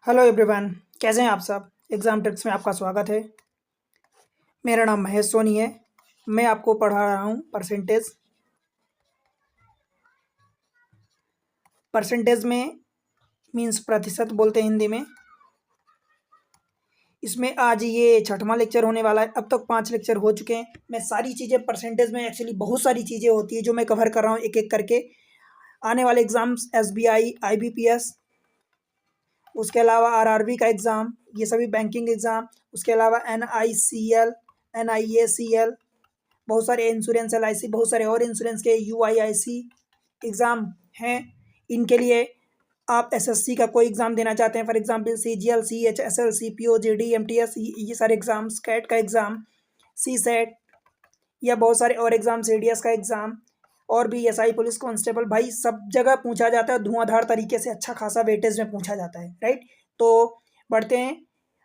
Hello everyone. कैसे हैं आप सब। एग्ज़ाम टिप्स में आपका स्वागत है। मेरा नाम महेश सोनी है। मैं आपको पढ़ा रहा हूँ परसेंटेज। परसेंटेज में मीन्स प्रतिशत बोलते हैं हिंदी में। इसमें आज ये छठवां लेक्चर होने वाला है। अब तक 5 लेक्चर हो चुके हैं। मैं सारी चीज़ें परसेंटेज में एक्चुअली बहुत सारी चीज़ें होती है जो मैं कवर कर रहा हूँ एक एक करके। आने वाले एग्ज़ाम्स SBI, IBPS, उसके अलावा RRB का एग्ज़ाम, ये सभी बैंकिंग एग्ज़ाम, उसके अलावा NICL, NIACL, बहुत सारे इंश्योरेंस LIC, बहुत सारे और इंश्योरेंस के UIIC एग्ज़ाम हैं। इनके लिए आप SSC का कोई एग्ज़ाम देना चाहते हैं, for example CGL, CH, SLC, PO, JD, MTS, ये सारे एग्ज़ाम्स, कैट का एग्ज़ाम, CSET या बहुत सारे और एग्ज़ाम, CDS का एग्ज़ाम और भी SI पुलिस कांस्टेबल, भाई सब जगह पूछा जाता है। धुआंधार तरीके से अच्छा खासा वेटेज में पूछा जाता है, राइट। तो बढ़ते हैं।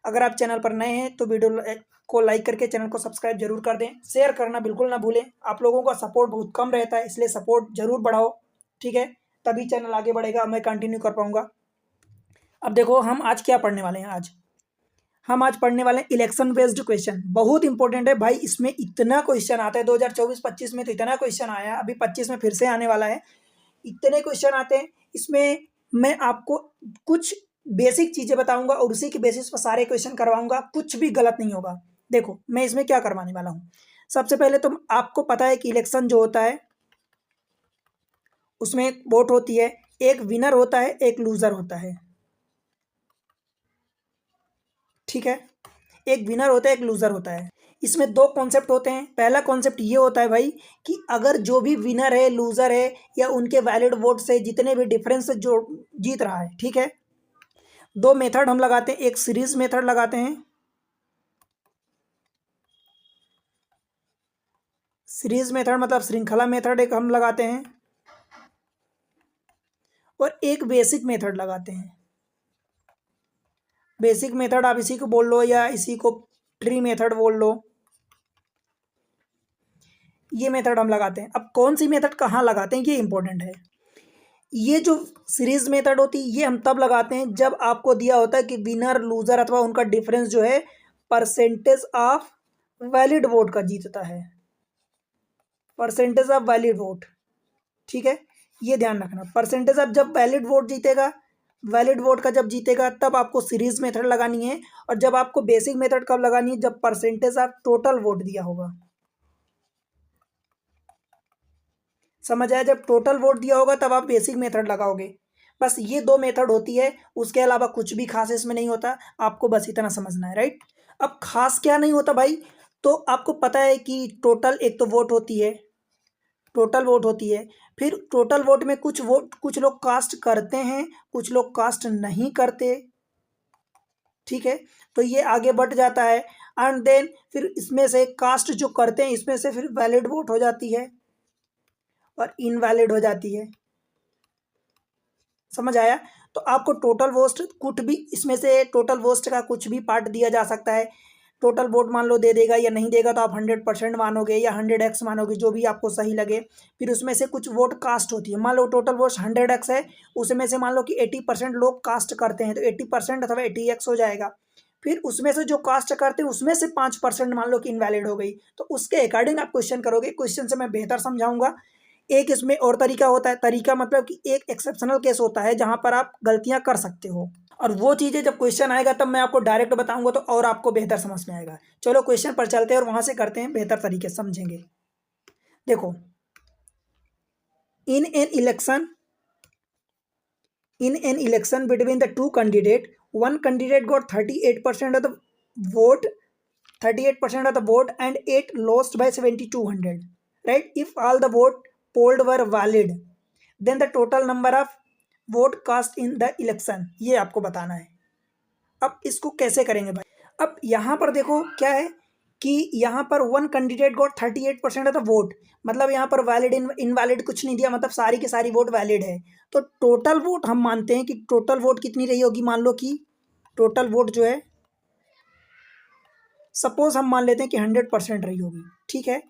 अगर आप चैनल पर नए हैं तो वीडियो को लाइक करके चैनल को सब्सक्राइब जरूर कर दें। शेयर करना बिल्कुल ना भूलें। आप लोगों का सपोर्ट बहुत कम रहता है, इसलिए सपोर्ट जरूर बढ़ाओ, ठीक है। तभी चैनल आगे बढ़ेगा, मैं कंटिन्यू कर पाऊंगा। अब देखो हम आज क्या पढ़ने वाले हैं। हम आज पढ़ने वाले हैं इलेक्शन बेस्ड क्वेश्चन। बहुत इंपॉर्टेंट है भाई। इसमें इतना क्वेश्चन आता है 2024-25 में, तो इतना क्वेश्चन आया, अभी 25 में फिर से आने वाला है। इतने क्वेश्चन आते हैं इसमें। मैं आपको कुछ बेसिक चीजें बताऊंगा और उसी के बेसिस पर सारे क्वेश्चन करवाऊंगा। कुछ भी गलत नहीं होगा। देखो मैं इसमें क्या करवाने वाला हूं। सबसे पहले तो आपको पता है कि इलेक्शन जो होता है उसमें एक वोट होती है, एक विनर होता है, एक लूजर होता है, ठीक है। एक विनर होता है, एक लूजर होता है। इसमें दो कॉन्सेप्ट होते हैं। पहला कॉन्सेप्ट ये होता है भाई कि अगर जो भी विनर है, लूजर है या उनके वैलिड वोट से जितने भी डिफरेंस से जो जीत रहा है, ठीक है। दो मेथड हम लगाते हैं। एक सीरीज मेथड लगाते हैं। सीरीज मेथड मतलब श्रृंखला मेथड एक हम लगाते हैं, और एक बेसिक मेथड लगाते हैं। बेसिक मेथड आप इसी को बोल लो या इसी को ट्री मेथड बोल लो। ये मेथड हम लगाते हैं। अब कौन सी मेथड कहाँ लगाते हैं ये इंपॉर्टेंट है। ये जो सीरीज मेथड होती है ये हम तब लगाते हैं जब आपको दिया होता है कि विनर लूजर अथवा उनका डिफरेंस जो है परसेंटेज ऑफ वैलिड वोट का जीतता है। परसेंटेज ऑफ वैलिड वोट, ठीक है। ये ध्यान रखना। परसेंटेज ऑफ जब वैलिड वोट जीतेगा, वैलिड वोट का जब जीतेगा तब आपको सीरीज मेथड लगानी है। और जब आपको बेसिक मेथड कब लगानी है, जब परसेंटेज ऑफ टोटल वोट दिया होगा। समझ आया। जब टोटल वोट दिया होगा तब आप बेसिक मेथड लगाओगे। बस ये दो मेथड होती है, उसके अलावा कुछ भी खास इसमें नहीं होता। आपको बस इतना समझना है, राइट। अब खास क्या नहीं होता भाई, तो आपको पता है कि टोटल एक तो वोट होती है, टोटल वोट होती है। फिर टोटल वोट में कुछ लोग कास्ट करते हैं, कुछ लोग कास्ट नहीं करते, ठीक है। तो ये आगे बढ़ जाता है। एंड देन फिर इसमें से कास्ट जो करते हैं इसमें से फिर वैलिड वोट हो जाती है और इनवैलिड हो जाती है। समझ आया। तो आपको टोटल वोट कुछ भी इसमें से टोटल वोट का कुछ भी पार्ट दिया जा सकता है। टोटल वोट मान लो दे देगा या नहीं देगा तो आप 100% मानोगे या 100x मानोगे, जो भी आपको सही लगे। फिर उसमें से कुछ वोट कास्ट होती है। मान लो टोटल वोट 100x है, उसमें से मान लो कि 80% लोग कास्ट करते हैं तो 80% अथवा 80x हो जाएगा। फिर उसमें से जो कास्ट करते हैं उसमें से 5% मान लो कि इनवैलिड हो गई, तो उसके अकॉर्डिंग आप क्वेश्चन करोगे। क्वेश्चन से मैं बेहतर समझाऊंगा। एक इसमें और तरीका होता है। तरीका मतलब कि एक एक्सेप्शनल केस होता है जहां पर आप गलतियां कर सकते हो, और वो चीज़ें जब क्वेश्चन आएगा तब मैं आपको डायरेक्ट बताऊंगा तो और आपको बेहतर समझ में आएगा। चलो क्वेश्चन पर चलते हैं और वहां से करते हैं, बेहतर तरीके से समझेंगे। देखो, in an election between the two candidate, one candidate got 38% of the vote, 38% of the vote and 8 lost by 7200, right? If all the vote polled were valid, then the total number of vote cast in the election, ये आपको बताना है। अब इसको कैसे करेंगे भाई। अब यहाँ पर देखो क्या है कि यहाँ पर one candidate got 38% of the vote, मतलब यहाँ पर वैलिड इनवैलिड कुछ नहीं दिया, मतलब सारी की सारी वोट वैलिड है। तो टोटल वोट हम मानते हैं कि टोटल वोट कितनी रही होगी। मान लो कि टोटल वोट जो है, सपोज हम मान लेते हैं कि 100% रही होगी, ठीक है।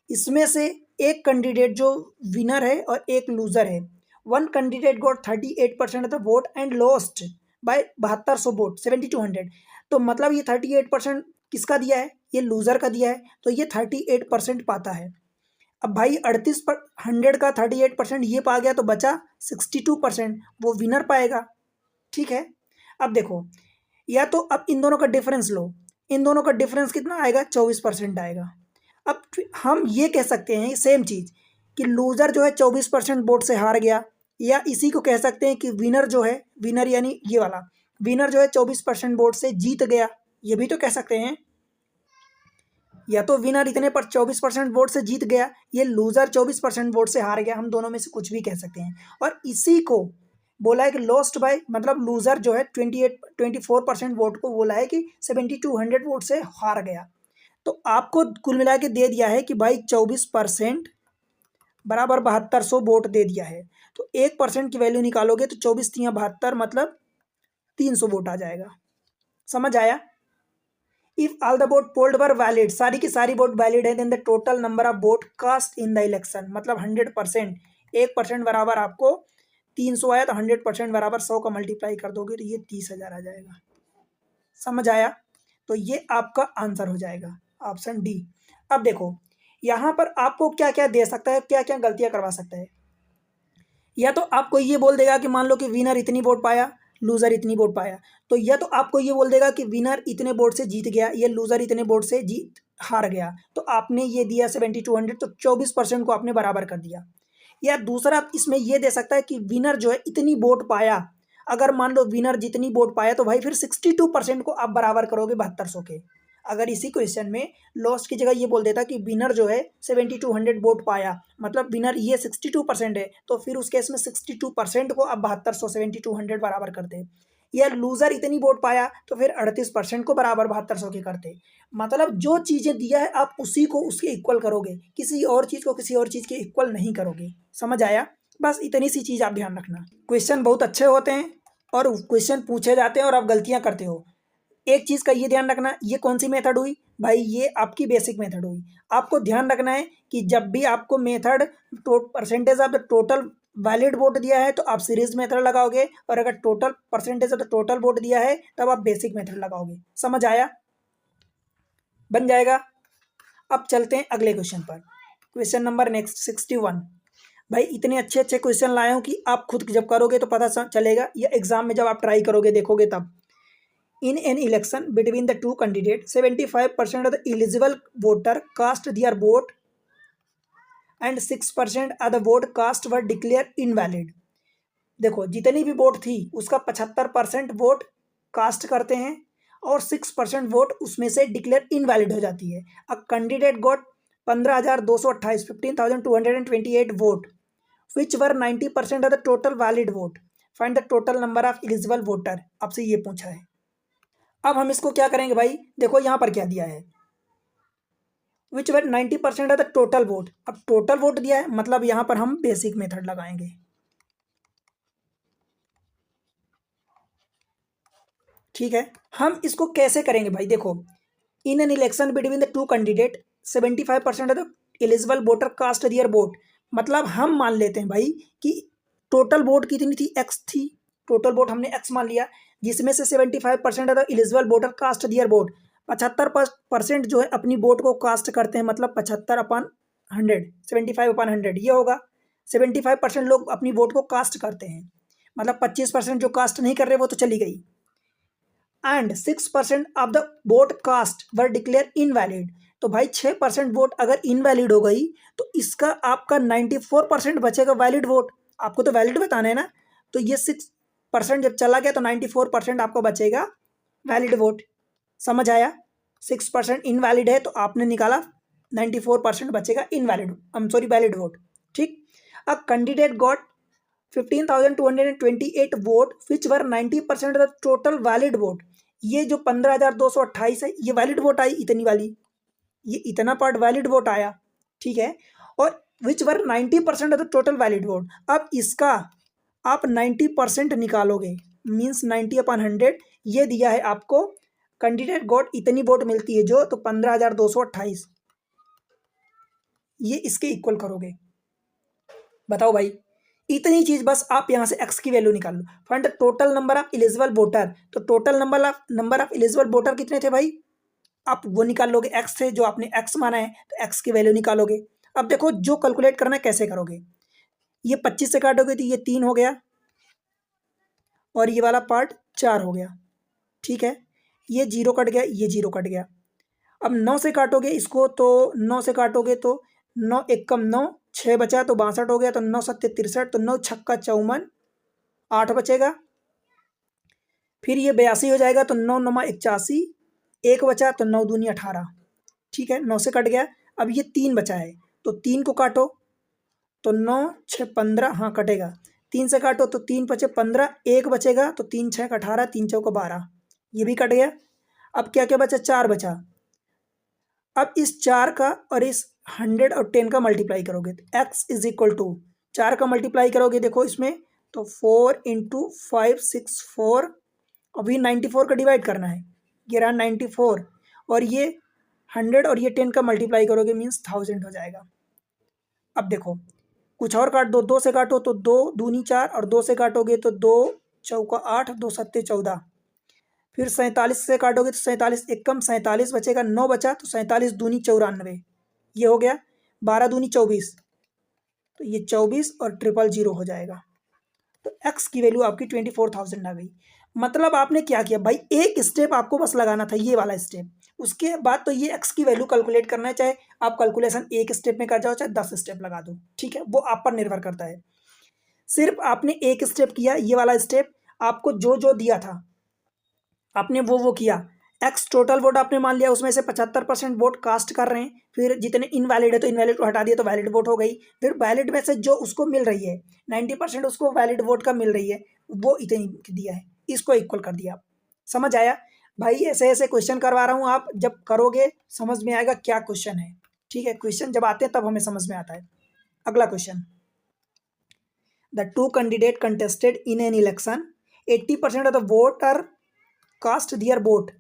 इसमें से एक कैंडिडेट जो विनर है और एक लूजर है। One candidate got 38% of the vote and lost by 7200 vote 7200। तो मतलब ये 38% किसका दिया है, ये लूजर का दिया है, तो ये 38% पाता है। अब भाई 38% का 38% ये पा गया, तो बचा 62%, वो विनर पाएगा। ठीक है, अब देखो, या तो अब इन दोनों का डिफरेंस लो, इन दोनों का डिफरेंस कितना आएगा, 24% आएगा। अब हम ये कह सकते हैं सेम चीज कि लूजर जो है 24% वोट से हार गया, या इसी को कह सकते हैं कि विनर जो है, विनर यानी ये वाला विनर जो है 24% वोट से जीत गया, ये भी तो कह सकते हैं। या तो विनर इतने पर 24% वोट से जीत गया, ये लूजर 24% वोट से हार गया, हम दोनों में से कुछ भी कह सकते हैं। और इसी को बोला है कि लॉस्ट बाय, मतलब लूजर जो है 24% वोट को बोला है कि 7200 वोट से हार गया। तो आपको कुल मिला के दे दिया है कि भाई 24% बराबर 7200 वोट दे दिया है। तो 1% की वैल्यू निकालोगे तो 24×3 = 72, मतलब 300 वोट आ जाएगा। समझ आया। If all the vote polled were valid, सारी की सारी वोट वैलिड है, then the total number of vote cast in the election, मतलब 100%, 1% बराबर आपको 300 आया, तो 100% बराबर 100 का मल्टीप्लाई कर दोगे तो ये 30,000 आ जाएगा। समझ आया। तो ये आपका आंसर हो जाएगा ऑप्शन डी। अब देखो यहाँ पर आपको क्या क्या दे सकता है, क्या क्या गलतियां करवा सकता है। या तो आपको ये बोल देगा कि मान लो कि विनर इतनी वोट पाया, लूजर इतनी वोट पाया, तो या तो आपको ये बोल देगा कि विनर इतने वोट से जीत गया, ये लूजर इतने वोट से जीत हार गया। तो आपने ये दिया 7200, तो 24% को आपने बराबर कर दिया। या दूसरा इसमें ये दे सकता है कि विनर जो है इतनी वोट पाया, अगर मान लो विनर जितनी वोट पाया, तो भाई फिर 62% को आप बराबर करोगे 7200 के। अगर इसी क्वेश्चन में लॉस्ट की जगह ये बोल देता कि विनर जो है 7200 वोट पाया, मतलब विनर ये 62% है, तो फिर उस केस में 62% को आप 7200 7200 बराबर करते। या लूजर इतनी वोट पाया, तो फिर 38% को बराबर 7200 के करते। मतलब जो चीज़ें दिया है आप उसी को उसके इक्वल करोगे, किसी और चीज़ को किसी और चीज़ के इक्वल नहीं करोगे। समझ आया। बस इतनी सी चीज़ आप ध्यान रखना। क्वेश्चन बहुत अच्छे होते हैं और क्वेश्चन पूछे जाते हैं और आप गलतियां करते हो। एक चीज़ का ये ध्यान रखना, ये कौन सी मेथड हुई भाई, ये आपकी बेसिक मेथड हुई। आपको ध्यान रखना है कि जब भी आपको method percentage of the total valid vote दिया है तो आप सीरीज मेथड लगाओगे, और अगर total percentage of the total vote दिया है तब आप बेसिक मेथड लगाओगे। समझ आया। बन जाएगा। अब चलते हैं अगले क्वेश्चन पर। Question number next 61। भाई इतने अच्छे अच्छे क्वेश्चन लाए हूँ कि आप खुद जब करोगे तो पता चलेगा, या एग्जाम में जब आप ट्राई करोगे देखोगे तब। In an election between the two candidates, 75% of the eligible voter cast their vote and 6% of the vote cast were declared invalid। देखो जितनी भी वोट थी उसका 75% वोट कास्ट करते हैं और 6% वोट उसमें से डिक्लेयर इनवैलिड हो जाती है। अ candidate got 15,228 15,228 vote which were 90% of the total valid vote. Find the total number of eligible voter, आपसे ये पूछा है। अब हम इसको क्या करेंगे भाई, देखो यहां पर क्या दिया है, विच were 90% of the total vote. अब टोटल वोट दिया है, मतलब यहां पर हम बेसिक मेथड लगाएंगे। ठीक है, हम इसको कैसे करेंगे भाई, देखो in an election between the two candidate 75% of the eligible voter cast their vote. मतलब हम मान लेते हैं भाई कि टोटल वोट कितनी थी, एक्स थी। टोटल वोट हमने एक्स मान लिया, जिसमें से 75% of the eligible voter cast their vote. 75% जो है अपनी वोट को कास्ट करते हैं, मतलब 75/100, 75/100 ये होगा। 75% लोग अपनी वोट को कास्ट करते हैं, मतलब 25% जो कास्ट नहीं कर रहे वो तो चली गई। And 6% of the vote cast were declare invalid. तो भाई 6% वोट अगर इनवैलिड हो गई तो इसका आपका 94% बचेगा वैलिड वोट। आपको तो वैलिड बताना है ना, तो ये 6% जब चला गया तो 94% आपको बचेगा वैलिड वोट। समझ आया। 6% इनवैलिड है तो आपने निकाला 94% बचेगा इनवैलिड, सॉरी वैलिड वोट। ठीक। A candidate got 15,228 vote which were 90% of the total valid vote. ये जो 15,228 है ये वैलिड वोट आई, इतनी वाली, ये इतना पार्ट वैलिड वोट आया। ठीक है, और विच were 90% of the total valid vote. अब इसका आप 90% निकालोगे, मीन्स 90/100 ये दिया है आपको। कैंडिडेट गॉट इतनी वोट मिलती है जो, तो 15,228 ये इसके इक्वल करोगे। बताओ भाई इतनी चीज़ बस आप यहाँ से एक्स की वैल्यू निकाल लो। Find the total number of eligible voter, तो total number of eligible voter कितने थे भाई, आप वो निकाल लोगे, एक्स से जो आपने एक्स माना है तो एक्स की वैल्यू निकालोगे। अब देखो जो कैलकुलेट करना है कैसे करोगे, ये 25 से काटोगे तो ये 3 हो गया और ये वाला पार्ट 4 हो गया, ठीक है। ये जीरो कट गया, ये जीरो कट गया। अब 9 से काटोगे इसको, तो 9 से काटोगे तो 9 एक कम 9, 6 बचा तो 62 हो गया, तो 9 सत्ते 63, तो 9 छक्का 54, 8 बचेगा। फिर ये 82 हो जाएगा, तो 9 नमा 81, एक बचा तो 9 दूनी 18, ठीक है, 9 से कट गया। अब ये 3 बचा है, तो 3 को काटो तो 9 6 15, हाँ कटेगा। 3 से काटो तो 3 बचे 15, एक बचेगा तो 3 6 18, 3 चौको 12, ये भी कट गया। अब क्या क्या बचा, 4 बचा। अब इस 4 का और इस 100 और 10 का मल्टीप्लाई करोगे तो एक्स इज इक्वल टू, 4 का मल्टीप्लाई करोगे देखो इसमें, तो 4 इंटू 564, अभी 94 का डिवाइड करना है, ये रहा 94, और ये 100 और ये 10 का मल्टीप्लाई करोगे मीन्स 1000 हो जाएगा। अब देखो कुछ और काट दो, 2 से काटो तो 2 दूनी 4, और 2 से काटोगे तो 2 चौका 8, 2 सत्ते 14, फिर 47 से काटोगे तो 47 एक कम 47 बचेगा, 9 बचा तो 47 दूनी 94, ये हो गया। 12 दूनी 24, तो ये 24 और 000 हो जाएगा। तो एक्स की वैल्यू आपकी 24,000 आ गई। मतलब आपने क्या किया भाई, एक स्टेप आपको बस लगाना था, ये वाला स्टेप, उसके बाद तो ये एक्स की वैल्यू कैलकुलेट करना है, चाहे आप कैलकुलेशन एक स्टेप में कर जाओ चाहे 10 स्टेप लगा दो, ठीक है, वो आप पर निर्भर करता है। सिर्फ आपने एक स्टेप किया, ये वाला स्टेप, आपको जो जो दिया था आपने वो किया। एक्स टोटल वोट आपने मान लिया, उसमें से 75% वोट कास्ट कर रहे हैं, फिर जितने इनवैलिड है तो इनवैलिड को हटा दिया तो वैलिड वोट हो गई, फिर वैलिड में से जो उसको मिल रही है 90% उसको वैलिड वोट का मिल रही है, वो इतनी दिया है, इसको इक्वल कर दिया। आप समझ आया भाई, ऐसे ऐसे क्वेश्चन करवा रहा हूँ, आप जब करोगे समझ में आएगा क्या क्वेश्चन है, ठीक है, क्वेश्चन जब आते हैं तब हमें समझ में आता है। अगला question, the two candidate contested in an election, 80% of the voter cast their vote,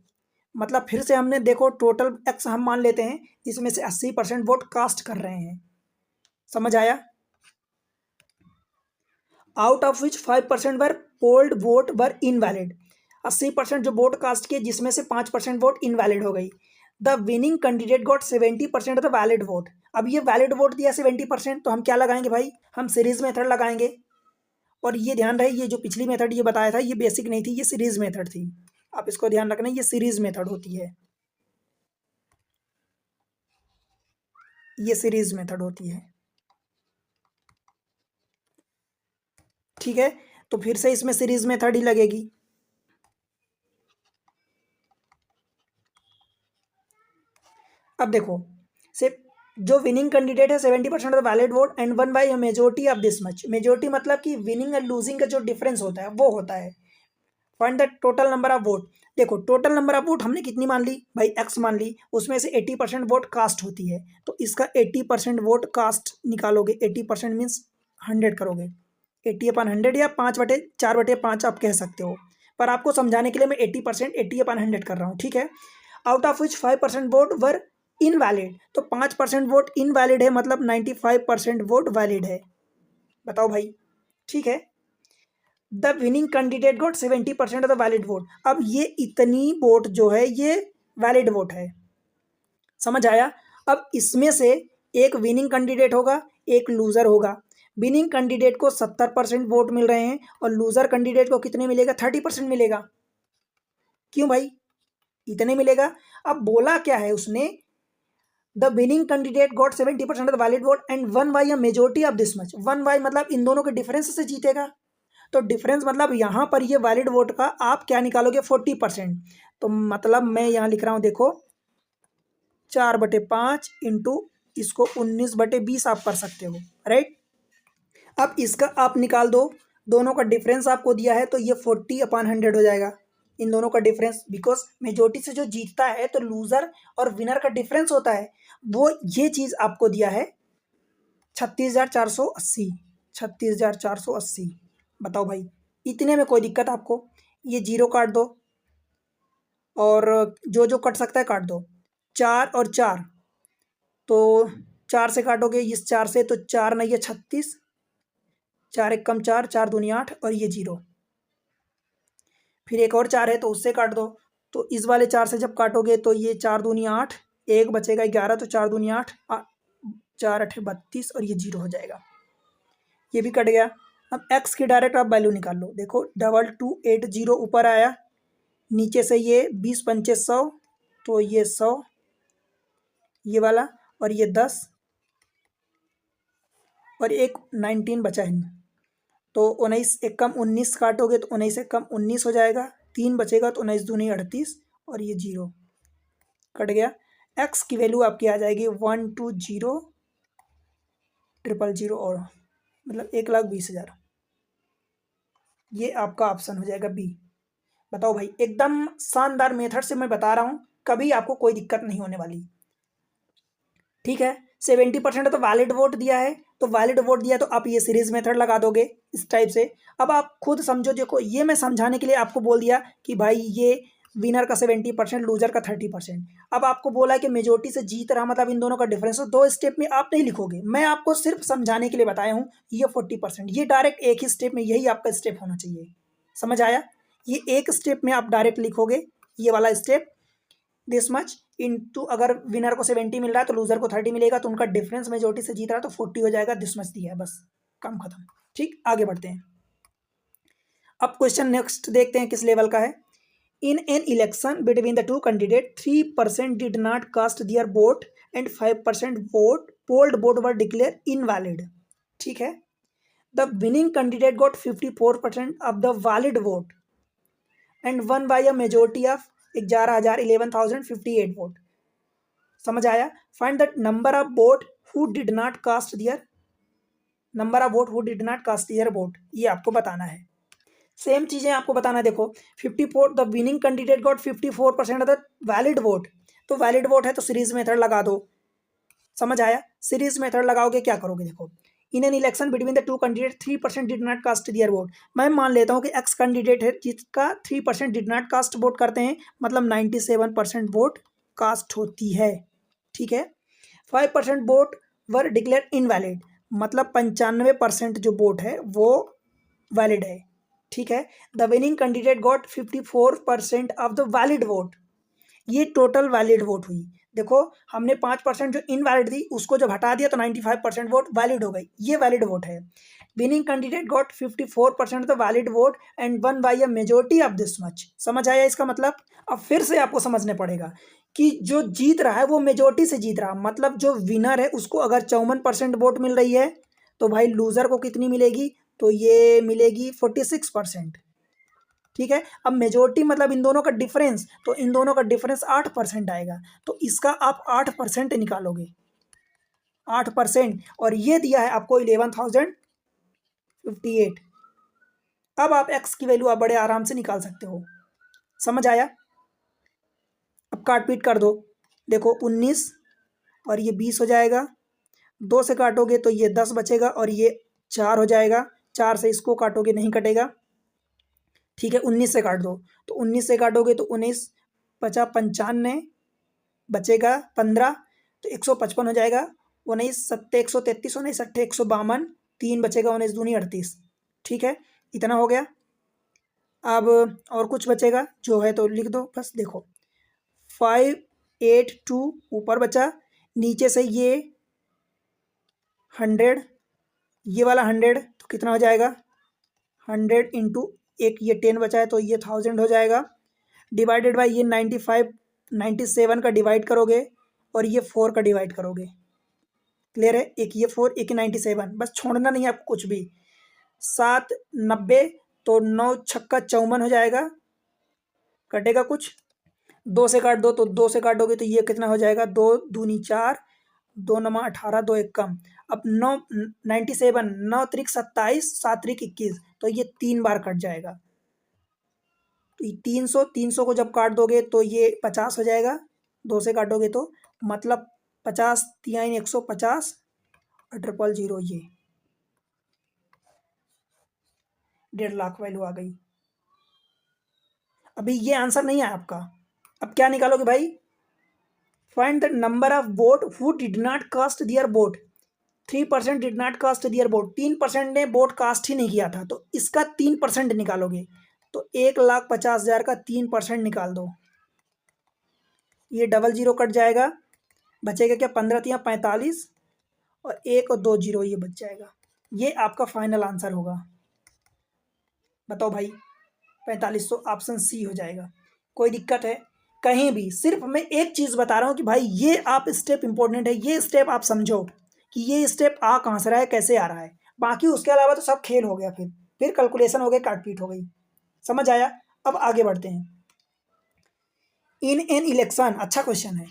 मतलब फिर से हमने देखो टोटल एक्स हम मान लेते हैं, इसमें से 80% वोट कास्ट कर रहे हैं, समझ आया। Out of which 5% were polled vote were invalid, 80% जो वोट कास्ट किए जिसमें से 5% वोट इनवैलिड हो गई। The winning candidate got 70% of the valid vote, अब ये वैलिड वोट दिया 70%, तो हम क्या लगाएंगे भाई, हम सीरीज मेथड लगाएंगे। और ये ध्यान रहे, ये जो पिछली मेथड ये बताया था ये बेसिक नहीं थी, ये सीरीज मेथड थी, आप इसको ध्यान रखना, ये सीरीज मेथड होती है, ये सीरीज मेथड होती है, ठीक है। तो फिर से इसमें सीरीज मेथड ही लगेगी। अब देखो सिर्फ जो विनिंग कैंडिडेट है 70% of the valid vote and one by majority of this much, majority मतलब कि विनिंग एंड लूजिंग का जो डिफरेंस होता है वो होता है। Find the total number of vote, देखो टोटल नंबर ऑफ वोट हमने कितनी मान ली भाई, एक्स मान ली, उसमें से 80% वोट कास्ट होती है, तो इसका 80% वोट कास्ट निकालोगे, 80% मीन्स 100 करोगे, 80/100 या 5/4/5 आप कह सकते हो, पर आपको समझाने के लिए मैं 80% 80/100 कर रहा हूँ, ठीक है। Out of which 5% vote were invalid, तो 5% वोट इनवैलिड है, मतलब 95% वोट वैलिड है, बताओ भाई, ठीक है। The winning candidate got 70% of the valid vote, अब ये इतनी वोट जो है ये वैलिड वोट है, समझ आया। अब इसमें से एक विनिंग कैंडिडेट होगा, एक लूजर होगा, विनिंग कैंडिडेट को 70% वोट मिल रहे हैं और लूजर कैंडिडेट को कितने मिलेगा, 30% मिलेगा, क्यों भाई इतने मिलेगा। अब बोला क्या है उसने, the winning candidate got 70% of the valid vote and one by a majority of this much, one by मतलब इन दोनों के डिफरेंस से जीतेगा, तो डिफरेंस मतलब यहाँ पर ये वैलिड वोट का आप क्या निकालोगे, 40%, तो मतलब मैं यहाँ लिख रहा हूँ देखो 4/5 इंटू इसको 19/20 आप कर सकते हो, राइट। अब इसका आप निकाल दो, दोनों का डिफरेंस आपको दिया है तो ये 40/100 हो जाएगा, इन दोनों का डिफरेंस, बिकॉज मेजोरिटी से जो जीतता है तो लूजर और विनर का डिफरेंस होता है, वो ये चीज़ आपको दिया है 36,480, 36,480, बताओ भाई इतने में कोई दिक्कत आपको, ये जीरो काट दो और जो जो कट सकता है काट दो, 4 और 4, तो 4 से काटोगे इस 4 से तो 4 नहीं है 36, 4 एक कम 4, 4 दूनी 8 और ये 0। फिर एक और 4 है तो उससे काट दो। तो इस वाले 4 से जब काटोगे तो ये 4 दूनी 8, एक बचेगा 11, तो 4 दूनी 8, 4 8 32 और ये 0 हो जाएगा। ये भी कट गया। अब x की डायरेक्ट आप वैल्यू निकाल लो। देखो 2280 ऊपर आया, नीचे से ये 20 पंचे 100, तो ये 100 ये वाला, और ये 10 और एक 19 बचा है। तो 19 एक कम 19 काटोगे तो 19 एक कम 19 हो जाएगा, 3 बचेगा तो 19 दूनी 38 और ये 0 कट गया। x की वैल्यू आपकी आ जाएगी 120,000 और मतलब 1,20,000। ये आपका ऑप्शन हो जाएगा बी। बताओ भाई, एकदम शानदार मेथड से मैं बता रहा हूँ, कभी आपको कोई दिक्कत नहीं होने वाली। ठीक है, 70% तो वैलिड वोट दिया है, तो वैलिड वोट दिया तो आप ये सीरीज मेथड लगा दोगे इस टाइप से। अब आप खुद समझो, देखो ये मैं समझाने के लिए आपको बोल दिया कि भाई ये विनर का 70%, लूजर का 30%। अब आपको बोला है कि मेजोरिटी से जीत रहा, मतलब इन दोनों का डिफरेंस, तो 2 स्टेप में आप नहीं लिखोगे, मैं आपको सिर्फ समझाने के लिए बताया हूँ। ये 40%, ये डायरेक्ट एक ही स्टेप में, यही आपका स्टेप होना चाहिए। समझ आया? ये एक स्टेप में आप डायरेक्ट लिखोगे, ये वाला स्टेप, दिस मच इनटू, अगर विनर को 70 मिल रहा है तो लूजर को 30 मिलेगा, तो उनका डिफरेंस मेजोरिटी से जीत रहा है तो 40 हो जाएगा, दिस मच दिया है, बस काम खत्म। ठीक, आगे बढ़ते हैं। अब क्वेश्चन नेक्स्ट देखते हैं किस लेवल का है। In an election between the two candidate 3% did not cast their vote and 5% vote polled vote were declare invalid. ठीक है, the winning candidate got 54% of the valid vote and won by a majority of 11,058 vote. समझ आया? Find the number of vote who did not cast their, number of vote who did not cast their vote, ये आपको बताना है। Same चीजें आपको बताना है। देखो 54, the winning candidate got 54% of the valid vote, तो वैलिड वोट है तो सीरीज मेथड लगा दो। समझ आया? सीरीज मेथड लगाओगे, क्या करोगे? देखो, in an election between the two candidate 3% did not cast their vote. मैं मान लेता हूँ कि एक्स कैंडिडेट है जिसका 3% डिड नॉट कास्ट वोट करते हैं, मतलब 97% वोट कास्ट होती है। ठीक है, 5% वोट वर डिक्लेयर इनवैलिड, मतलब 95% जो वोट है वो वैलिड है। ठीक है, the winning candidate got 54% of the valid vote, ये टोटल वैलिड वोट हुई। देखो हमने 5% जो इनवैलिड थी उसको जब हटा दिया तो 95% वोट वैलिड हो गई, ये वैलिड वोट है। Winning candidate got 54% the valid vote and won by a majority of this much. समझ आया इसका मतलब? अब फिर से आपको समझने पड़ेगा कि जो जीत रहा है वो मेजोरिटी से जीत रहा, मतलब जो विनर है उसको अगर 54% वोट मिल रही है तो भाई लूजर को कितनी मिलेगी? तो ये मिलेगी 46%। ठीक है, अब मेजोरिटी मतलब इन दोनों का डिफरेंस, तो इन दोनों का डिफरेंस 8% आएगा, तो इसका आप 8% निकालोगे, 8%, और ये दिया है आपको 11,058। अब आप एक्स की वैल्यू आप बड़े आराम से निकाल सकते हो। समझ आया? अब काट पीट कर दो। देखो 19 और ये 20 हो जाएगा, 2 से काटोगे तो ये 10 बचेगा और ये 4 हो जाएगा, 4 से इसको काटोगे नहीं कटेगा। ठीक है, 19 से काट दो, तो 19 से काटोगे तो 19 50 95 बचेगा 15, तो 155 हो जाएगा। 19 सत्ते 133, 19 अट्ठे 152, 3 बचेगा, 19 दूनी 38। ठीक है, इतना हो गया। अब और कुछ बचेगा जो है तो लिख दो बस। देखो 582 ऊपर बचा, नीचे से ये 100, ये वाला 100, तो कितना हो जाएगा? 100 इंटू एक, ये 10 बचा है तो ये 1000 हो जाएगा, डिवाइडेड बाई ये 95 97 का डिवाइड करोगे और ये 4 का डिवाइड करोगे। क्लियर है? एक ये 4, एक 97, बस छोड़ना नहीं है आपको कुछ भी। 7 90, तो 9 छक्का 54 हो जाएगा, कटेगा कुछ? 2 से काट दो, तो 2 से काटोगे तो ये कितना हो जाएगा? 2 दूनी 4, 2 नमा 18, 2 एक कम। अब 9 97, 9 त्रिक 27, 7 त्रिक 21, तो ये 3 बार कट जाएगा। तो 300 को जब काट दोगे तो ये 50 हो जाएगा, 2 से काटोगे तो, मतलब 50 3 150 और 000, ये 1.5 लाख वैल्यू आ गई। अभी ये आंसर नहीं है आपका। अब क्या निकालोगे भाई? Find the number of vote who did not cast their vote. 3% did not cast their vote, 3% ने वोट कास्ट ही नहीं किया था, तो इसका 3% निकालोगे तो 1,50,000 का 3% निकाल दो, ये डबल जीरो कट जाएगा, बचेगा क्या, 15×3 = 45 और 1 और 2 जीरो ये बच जाएगा। ये आपका फाइनल आंसर होगा। बताओ भाई, 4500 ऑप्शन सी हो जाएगा। कोई दिक्कत है कहीं भी? सिर्फ मैं एक चीज़ बता रहा हूँ कि भाई ये आप स्टेप इंपॉर्टेंट है, ये स्टेप आप समझो कि ये स्टेप आ कहाँ से रहा है, कैसे आ रहा है। बाकी उसके अलावा तो सब खेल हो गया, फिर कैलकुलेशन हो गई, काटपीट हो गई। समझ आया? अब आगे बढ़ते हैं। इन एन इलेक्शन, अच्छा क्वेश्चन है।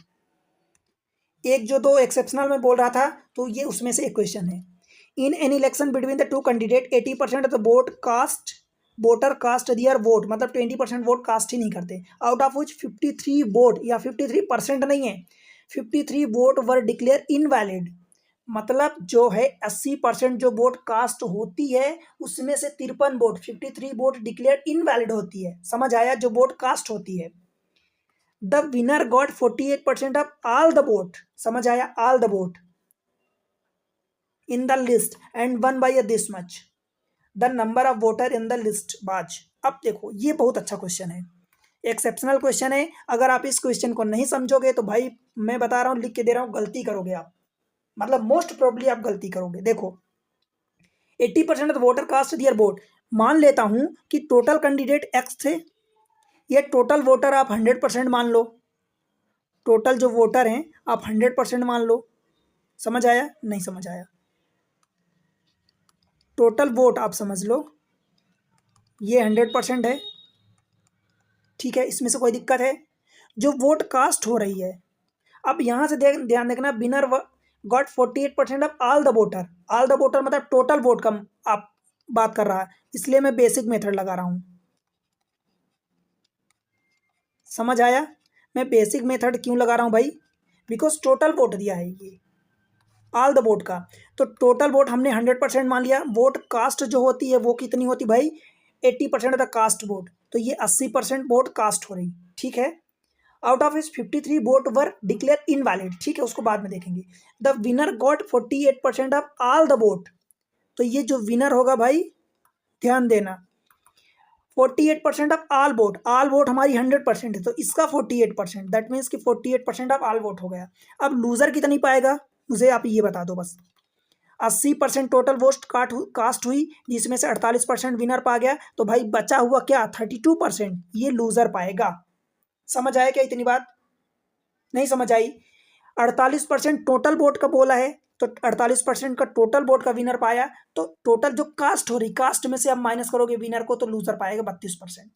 एक जो दो एक्सेप्शनल में बोल रहा था तो ये उसमें से एक क्वेश्चन है। In an election between the two candidate 80% of the voter cast their vote, मतलब 20% वोट कास्ट ही नहीं करते, आउट ऑफ विच 53 वोट, या 53% नहीं है, 53 वोट वर डिक्लेयर इनवैलिड, मतलब जो है 80% जो वोट कास्ट होती है उसमें से 53 वोट, 53 वोट डिक्लेयर इनवैलिड होती है। समझ आया? जो वोट कास्ट होती है। The winner got 48% of all the vote, समझ आया? All the vote in the list and one by this much the number of voter in the list बाज। अब देखो ये बहुत अच्छा क्वेश्चन है, एक्सेप्शनल क्वेश्चन है। अगर आप इस क्वेश्चन को नहीं समझोगे तो भाई मैं बता रहा हूँ, लिख के दे रहा हूँ, गलती करोगे आप, मतलब मोस्ट प्रोबेबली आप गलती करोगे। देखो 80% of voter cast their vote, मान लेता हूँ कि टोटल कैंडिडेट एक्स थे, ये टोटल वोटर आप 100% मान लो, टोटल जो वोटर हैं आप 100% मान लो। समझ आया? नहीं समझ आया? टोटल वोट आप समझ लो ये 100% है, ठीक है, इसमें से कोई दिक्कत है? जो वोट कास्ट हो रही है, अब यहाँ से ध्यान देखना, winner got 48% of all the voter, all the voter मतलब टोटल वोट का आप बात कर रहा है, इसलिए मैं बेसिक मेथड लगा रहा हूँ। समझ आया? मैं बेसिक मेथड क्यों लगा रहा हूँ भाई? बिकॉज टोटल वोट दिया है ये ऑल द वोट का, तो टोटल वोट हमने 100% मान लिया। वोट कास्ट जो होती है वो कितनी होती भाई? 80% ऑफ द कास्ट वोट, तो ये 80% वोट कास्ट हो रही, ठीक है। आउट ऑफ इस 53 वोट वर डिक्लेयर इनवैलिड, ठीक है, उसको बाद में देखेंगे। The winner got 48% of all the vote, तो ये जो विनर होगा भाई ध्यान देना, 48% ऑफ ऑल वोट हमारी 100% है, तो इसका 48%, दैट मीन्स कि 48% ऑफ ऑल वोट हो गया। अब लूजर कितनी पाएगा मुझे आप ये बता दो बस। 80% टोटल वोट कास्ट हुई, जिसमें से 48% विनर पा गया, तो भाई बचा हुआ क्या, 32% ये लूजर पाएगा। समझ आया क्या इतनी बात? नहीं समझ आई? 48% टोटल वोट का बोला है, तो 48% का टोटल वोट का विनर पाया, तो टोटल जो कास्ट हो रही, कास्ट में से आप माइनस करोगे विनर को, तो लूजर पाएगा 32%।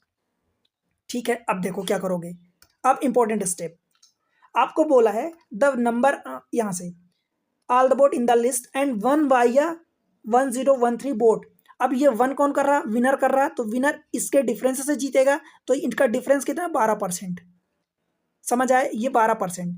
ठीक है, अब देखो क्या करोगे। अब इंपॉर्टेंट स्टेप आपको बोला है, द नंबर यहां से all the vote in the list and won bye 1013 vote. अब ये वन कौन कर रहा, विनर कर रहा, तो विनर इसके डिफरेंस से जीतेगा, तो इनका डिफरेंस कितना, 12%। समझ आए? ये 12%।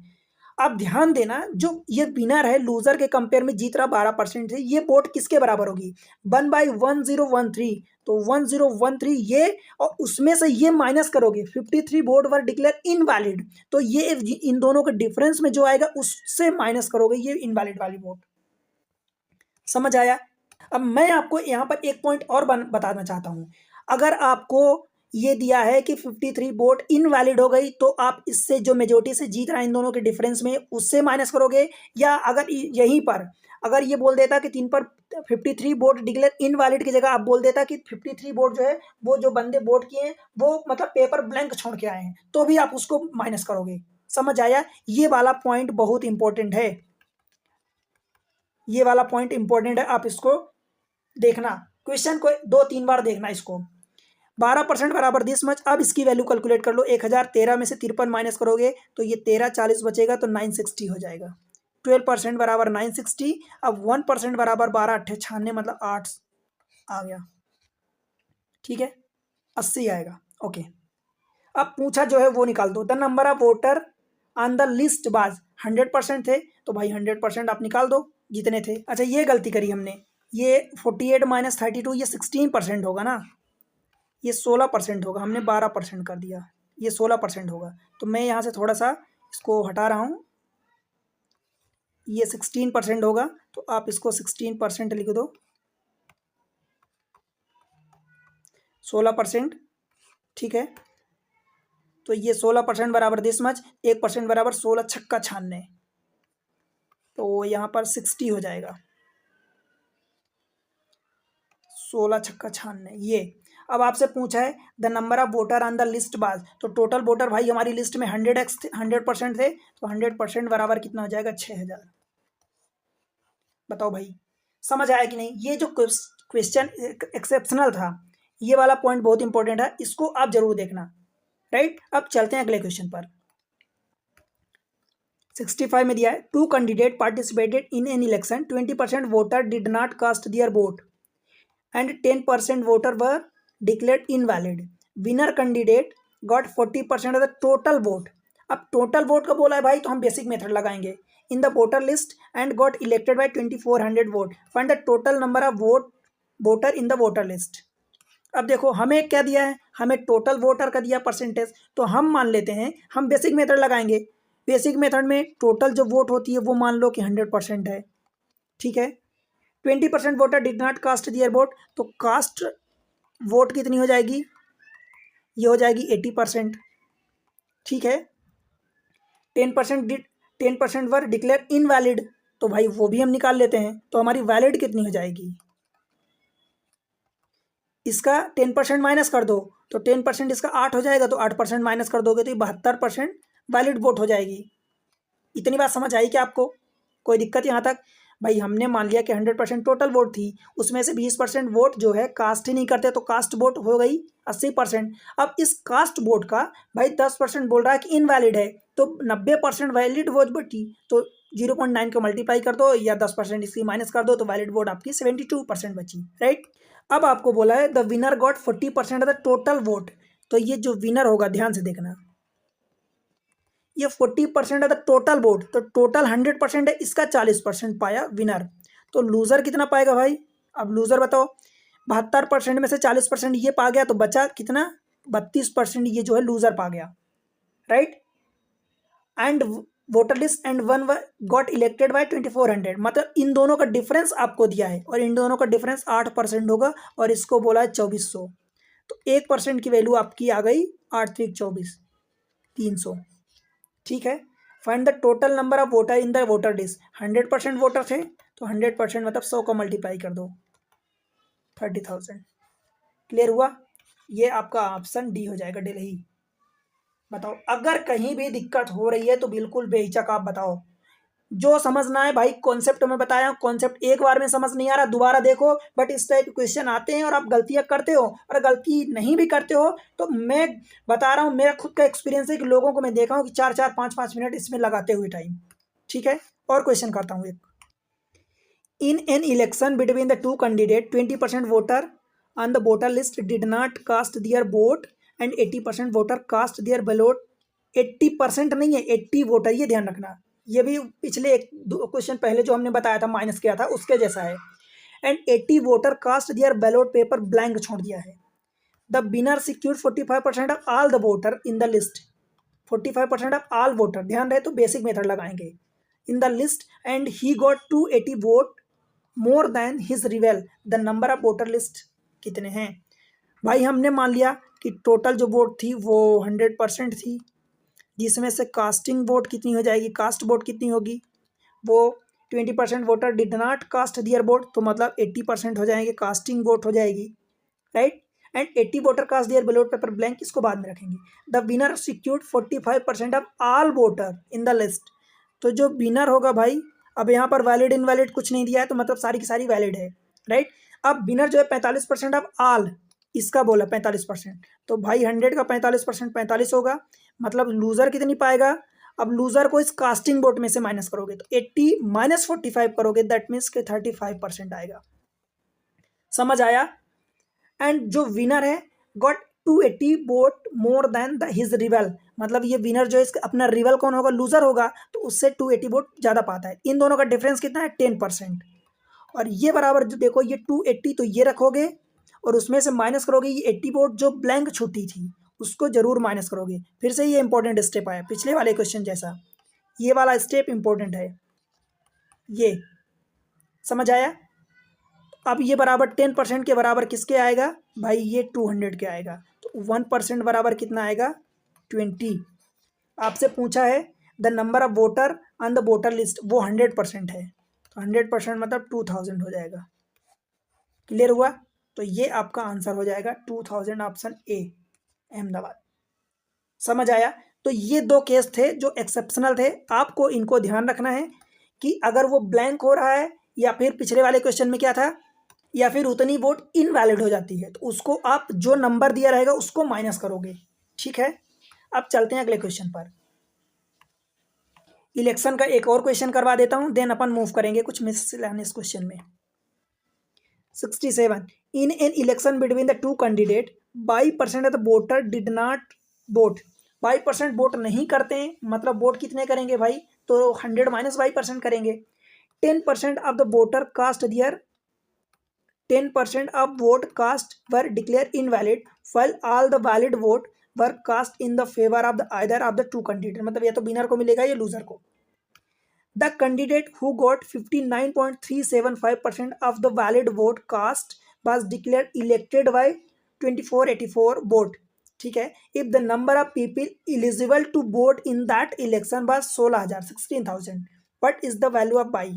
अब ध्यान देना, जो ये विनर है लूजर के कंपेयर में जीत रहा 12% से, ये वोट किसके बराबर होगी, 1/1013, तो 1013 ये, और उसमें से ये माइनस करोगे, 53 वोट वर डिक्लेयर इनवैलिड, तो ये इन दोनों के डिफरेंस में जो आएगा उससे माइनस करोगे ये इनवैलिड वाली वोट। समझ आया? अब मैं आपको यहाँ पर एक पॉइंट और बताना चाहता हूँ। अगर आपको ये दिया है कि 53 वोट इनवैलिड हो गई, तो आप इससे जो मेजोरिटी से जीत रहा है इन दोनों के डिफरेंस में उससे माइनस करोगे, या अगर यहीं पर अगर ये बोल देता कि 3 पर 53 वोट डिक्लेयर इनवैलिड की जगह आप बोल देता कि 53 वोट जो है वो जो बंदे वोट किए हैं वो मतलब पेपर ब्लैंक छोड़ के आए हैं, तो भी आप उसको माइनस करोगे। समझ आया? ये वाला पॉइंट बहुत इंपॉर्टेंट है, ये वाला पॉइंट इंपॉर्टेंट है, आप इसको देखना, क्वेश्चन को 2-3 बार देखना इसको। 12% बराबर दिस मच। अब इसकी वैल्यू कैलकुलेट कर लो, 1013 में से 53 माइनस करोगे तो ये 1340 बचेगा, तो 960 हो जाएगा। 12% बराबर 960। अब 1% बराबर 12×8 = 96, मतलब 8 आ गया, ठीक है, 80 आएगा। ओके, अब पूछा जो है वो निकाल दो। The number of voter on the list बाज 100% थे, तो भाई 100% आप निकाल दो जितने थे। अच्छा ये गलती करी हमने, ये 48 - 32 ये 16% होगा ना, ये 16% होगा, हमने 12% कर दिया, ये 16% होगा। तो मैं यहाँ से थोड़ा सा इसको हटा रहा हूँ, ये 16% होगा, तो आप इसको 16% लिख दो, 16%, ठीक है। तो ये 16% बराबर दिस मच, 1% बराबर 16 छक्का छानने, तो यहाँ पर 60 हो जाएगा, 16 छक्का छानने ये। अब आपसे पूछा है the number of voter on the list बाज, तो टोटल वोटर भाई हमारी लिस्ट में 100% थे, तो 100% बराबर कितना हो जाएगा 6000। बताओ भाई समझ आया कि नहीं। ये जो क्वेश्चन एक्सेप्शनल था, ये वाला पॉइंट बहुत इंपॉर्टेंट है, इसको आप जरूर देखना, राइट। अब चलते हैं अगले क्वेश्चन पर। 65 में दिया है, 2 candidate participated in an election, 20% voter did not cast their vote and 10% voter were declared invalid. Winner candidate got 40% of the total vote. अब टोटल वोट का बोला है भाई, तो हम बेसिक मेथड लगाएंगे। In the voter list and got elected by 2400 vote, find the total number of voter in the voter list. अब देखो हमें क्या दिया है, हमें टोटल वोटर का दिया परसेंटेज, तो हम मान लेते हैं हम बेसिक मेथड लगाएंगे। बेसिक मेथड में टोटल जो वोट होती है वो मान लो कि 100% है, ठीक है। 20% voter did not cast their vote, तो कास्ट वोट कितनी हो जाएगी, ये हो जाएगी 80%, ठीक है। 10% वर डिक्लेयर इनवैलिड, तो भाई वो भी हम निकाल लेते हैं, तो हमारी वैलिड कितनी हो जाएगी, इसका 10% माइनस कर दो, तो 10% इसका 8 हो जाएगा, तो 8% माइनस कर दोगे तो 72% वैलिड वोट हो जाएगी। इतनी बात समझ आई क्या आपको, कोई दिक्कत यहाँ तक। भाई हमने मान लिया कि 100% टोटल वोट थी, उसमें से 20% वोट जो है कास्ट ही नहीं करते, तो कास्ट वोट हो गई 80%। अब इस कास्ट वोट का भाई 10% बोल रहा है कि इनवैलिड है, तो 90% वैलिड वोट बची, तो 0.9 को मल्टीप्लाई कर दो या 10% इसकी माइनस कर दो, तो वैलिड वोट आपकी 72% बची, राइट। अब आपको बोला है the winner got 40% of the total vote, तो ये जो विनर होगा ध्यान से देखना, ये 40% है द टोटल वोट, तो टोटल 100% है, इसका 40% पाया विनर, तो लूजर कितना पाएगा भाई। अब लूजर बताओ, 72% में से 40% ये पा गया, तो बचा कितना, 32% ये जो है लूजर पा गया, right. And voter list and one got elected by 2400, मतलब इन दोनों का डिफरेंस आपको दिया है, और इन दोनों का डिफरेंस 8% होगा, और इसको बोला है 2400, तो 1% की वैल्यू आपकी आ गई 8 3 24 300, ठीक है। Find the total number of voter in the voter list, 100% voter थे, तो 100% मतलब 100 को मल्टीप्लाई कर दो 30,000। क्लियर हुआ, ये आपका ऑप्शन डी हो जाएगा, दिल्ली। बताओ अगर कहीं भी दिक्कत हो रही है तो बिल्कुल बेहिचक आप बताओ, जो समझना है भाई कॉन्सेप्ट में बताया, कॉन्सेप्ट एक बार में समझ नहीं आ रहा दोबारा देखो, बट इस टाइप के क्वेश्चन आते हैं और आप गलतियां करते हो, और गलती नहीं भी करते हो तो मैं बता रहा हूँ, मेरा खुद का एक्सपीरियंस है कि लोगों को मैं देखा हूँ कि 4 4 5 5 मिनट इसमें लगाते हुए टाइम, ठीक है। और क्वेश्चन करता हूँ एक, in an election between the two candidate 20% voter on the voter list did not cast their vote and 80% voter cast their ballot. 80% नहीं है, 80 वोटर, ये ध्यान रखना, ये भी पिछले एक दो क्वेश्चन पहले जो हमने बताया था माइनस किया था उसके जैसा है। And 80 voter cast their ballot paper blank छोड़ दिया है। The winner secure 45% of all the voter in the list, 45% of all voter, ध्यान रहे तो बेसिक मेथड लगाएंगे, in the list and he got 280 vote more than his rival, the number of voter list कितने हैं। भाई हमने मान लिया कि टोटल जो वोट थी वो 100% थी, जिसमें से कास्टिंग वोट कितनी हो जाएगी, कास्ट वोट कितनी होगी, वो 20% voter did not cast their vote, तो मतलब 80% हो जाएंगे, कास्टिंग वोट हो जाएगी, right. And 80 voter cast their ballot paper blank, इसको बाद में रखेंगे। The winner secured 45% of all voter in the list, तो जो विनर होगा भाई, अब यहाँ पर वैलिड इनवैलिड कुछ नहीं दिया है, तो मतलब सारी की सारी वैलिड है, राइट। अब विनर जो है 45% ऑफ ऑल, इसका बोला 45%, तो भाई 100 का 45% 45 होगा, मतलब लूजर कितनी पाएगा। अब लूजर को इस कास्टिंग वोट में से माइनस करोगे तो 80 माइनस 45 करोगे, दैट मीन्स के 35% आएगा, समझ आया। एंड जो विनर है got 280 vote more than the his reveal, मतलब ये विनर जो है इसका अपना रिवल कौन होगा, लूजर होगा, तो उससे 280 वोट ज़्यादा पाता है। इन दोनों का डिफरेंस कितना है 10%, और ये बराबर जो देखो ये 280 तो ये रखोगे, और उसमें से माइनस करोगे ये 80 वोट जो ब्लैंक छुट्टी थी उसको जरूर माइनस करोगे। फिर से ये इंपॉर्टेंट स्टेप आया पिछले वाले क्वेश्चन जैसा, ये वाला स्टेप इंपॉर्टेंट है। ये समझ आया। अब ये बराबर 10% के बराबर किसके आएगा भाई, ये 200 के आएगा। तो 1% बराबर कितना आएगा 20। आपसे पूछा है the number of voter on the voter list, वो 100% है, तो 100% मतलब 2000 हो जाएगा। क्लियर हुआ। तो ये आपका आंसर हो जाएगा 2000, ऑप्शन ए अहमदाबाद। समझ आया। तो ये दो केस थे जो एक्सेप्शनल थे, आपको इनको ध्यान रखना है कि अगर वो ब्लैंक हो रहा है या फिर पिछले वाले क्वेश्चन में क्या था, या फिर उतनी वोट इनवैलिड हो जाती है, तो उसको आप जो नंबर दिया रहेगा उसको माइनस करोगे। ठीक है, अब चलते हैं अगले क्वेश्चन पर। इलेक्शन का एक और क्वेश्चन करवा देता हूं, देन अपन मूव करेंगे कुछ मिसलेनियस क्वेश्चन में। 67 इन an election between the two candidate 22% of the voter did not vote. 22% vote नहीं करते हैं, मतलब वोट कितने करेंगे भाई, तो 100 माइनस 22% करेंगे। 10% of the voter cast their 10% of vote cast were declared invalid while all the valid vote were cast in the favor of the either of the two candidate। मतलब या तो विनर को मिलेगा या लूजर को। The candidate who got 59.375% of the valid vote cast was declared elected by 2484 vote। ठीक है, if the number of people eligible to vote in that election was 16,000 16,000, what is the value of by।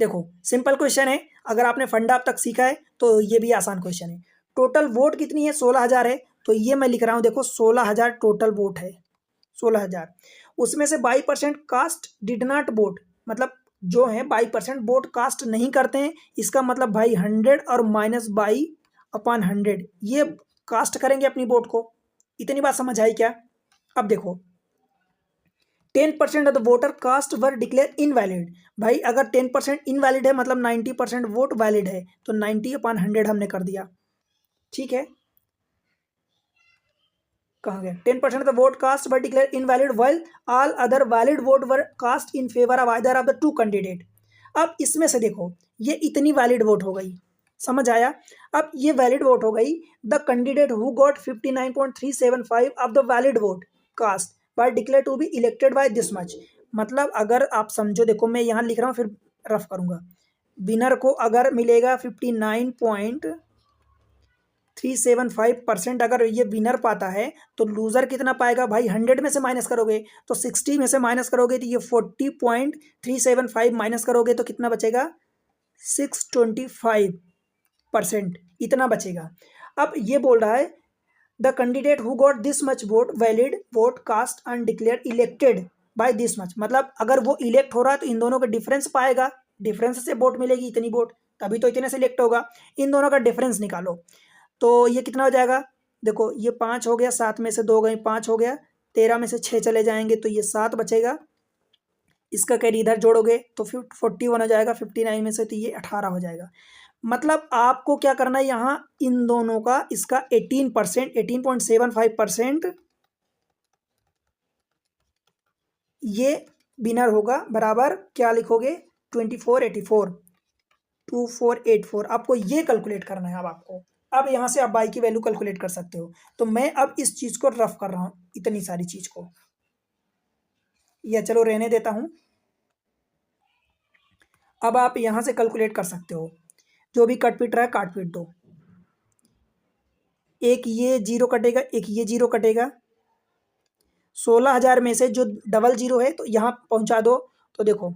देखो simple question है, अगर आपने फंडा अब तक सीखा है तो ये भी आसान क्वेश्चन है। टोटल वोट कितनी है 16,000 है, तो ये मैं लिख रहा हूँ, देखो 16,000 टोटल वोट है 16,000। उसमें से 22% कास्ट डिड नॉट वोट, मतलब जो है 22% वोट कास्ट नहीं करते हैं, इसका मतलब भाई 100 और -22/100 ये कास्ट करेंगे अपनी वोट को। इतनी बात समझ आई क्या। अब देखो 10% of the voter cast were declare invalid. भाई अगर 10% इनवैलिड है मतलब 90% वोट वैलिड है, तो 90/100 हमने कर दिया। ठीक है, कहाँ गया 10% of the vote cast were declare invalid while all other valid vote were cast in favour of either of the two candidate. अब इसमें से देखो ये इतनी वैलिड वोट हो गई, समझ आया। अब ये वैलिड वोट हो गई, the candidate who got 59.375 of the valid vote cast by declare to be elected by this much. मतलब अगर आप समझो, देखो मैं यहाँ लिख रहा हूँ फिर रफ करूंगा। विनर को अगर मिलेगा 59.375%, अगर ये विनर पाता है, तो लूजर कितना पाएगा भाई, 100 में से माइनस करोगे तो 60 में से माइनस करोगे तो ये 40.375 माइनस करोगे तो कितना बचेगा 625%, इतना बचेगा। अब ये बोल रहा है the candidate who got this much vote valid vote cast and declare elected by this much, मतलब अगर वो इलेक्ट हो रहा है तो इन दोनों का डिफरेंस पाएगा, डिफरेंस से वोट मिलेगी इतनी वोट, तभी तो इतने सिलेक्ट होगा। इन दोनों का डिफरेंस निकालो तो ये कितना हो जाएगा, देखो ये 5 हो गया, 7 में से 2 गए 5 हो गया, 13 में से 6 चले जाएंगे तो ये 7 बचेगा, इसका कैरी इधर जोड़ोगे तो फिर 41 हो जाएगा, 59 में से तो ये 18 हो जाएगा। मतलब आपको क्या करना है यहाँ इन दोनों का इसका 18% 18.75% ये विनर होगा, बराबर क्या लिखोगे 2484 आपको ये कैलकुलेट करना है। अब आपको अब यहाँ से आप बाई की वैल्यू कैलकुलेट कर सकते हो। तो मैं अब इस चीज को रफ कर रहा हूँ, इतनी सारी चीज को, या चलो रहने देता हूँ। अब आप यहाँ से कैलकुलेट कर सकते हो, जो भी कट पीट रहा है काट पीट दो, एक ये जीरो कटेगा एक ये जीरो कटेगा। 16,000 में से जो डबल जीरो है तो यहाँ पहुँचा दो, तो देखो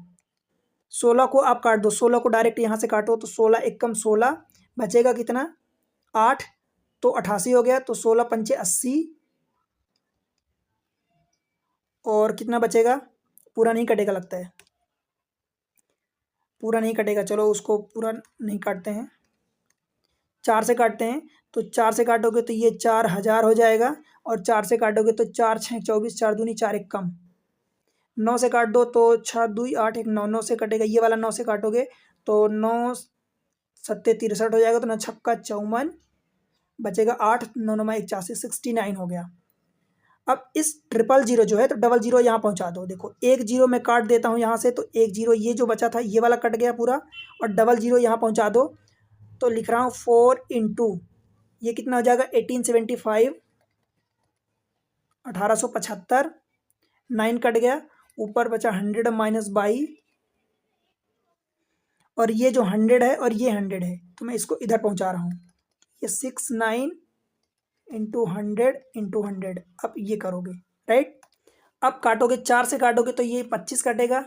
16 को आप काट दो, 16 को डायरेक्ट यहाँ से काटो तो 16 एकम 16 बचेगा कितना 8, तो 88 हो गया, तो 16 पंचे 80 और कितना बचेगा, पूरा नहीं कटेगा लगता है, पूरा नहीं कटेगा, चलो उसको पूरा नहीं काटते हैं, 4 से काटते हैं। तो 4 से काटोगे तो ये 4,000 हो जाएगा, और 4 से काटोगे तो 4 6 24, 4 दूनी 4 एक कम, 9 से काट दो तो 6 2 8 1 9, 9 से कटेगा, ये वाला 9 से काटोगे तो 9 सत्ते 63 हो जाएगा, तो 9 छक्का 54 बचेगा 8, 9 9 81, 69 हो गया। अब इस 000 जो है तो डबल जीरो यहाँ पहुँचा दो, देखो एक जीरो मैं काट देता हूँ यहाँ से, तो एक जीरो ये जो बचा था ये वाला कट गया पूरा, और डबल जीरो यहाँ पहुँचा दो, तो लिख रहा हूँ 4 × ये कितना हो जाएगा 1875 1875, 9 कट गया, ऊपर बचा 100 - 22 और ये जो 100 है और ये 100 है, तो मैं इसको इधर पहुंचा रहा हूँ। ये 69 इंटू 100 अब ये करोगे, राइट। अब काटोगे, 4 से काटोगे तो ये 25 कटेगा,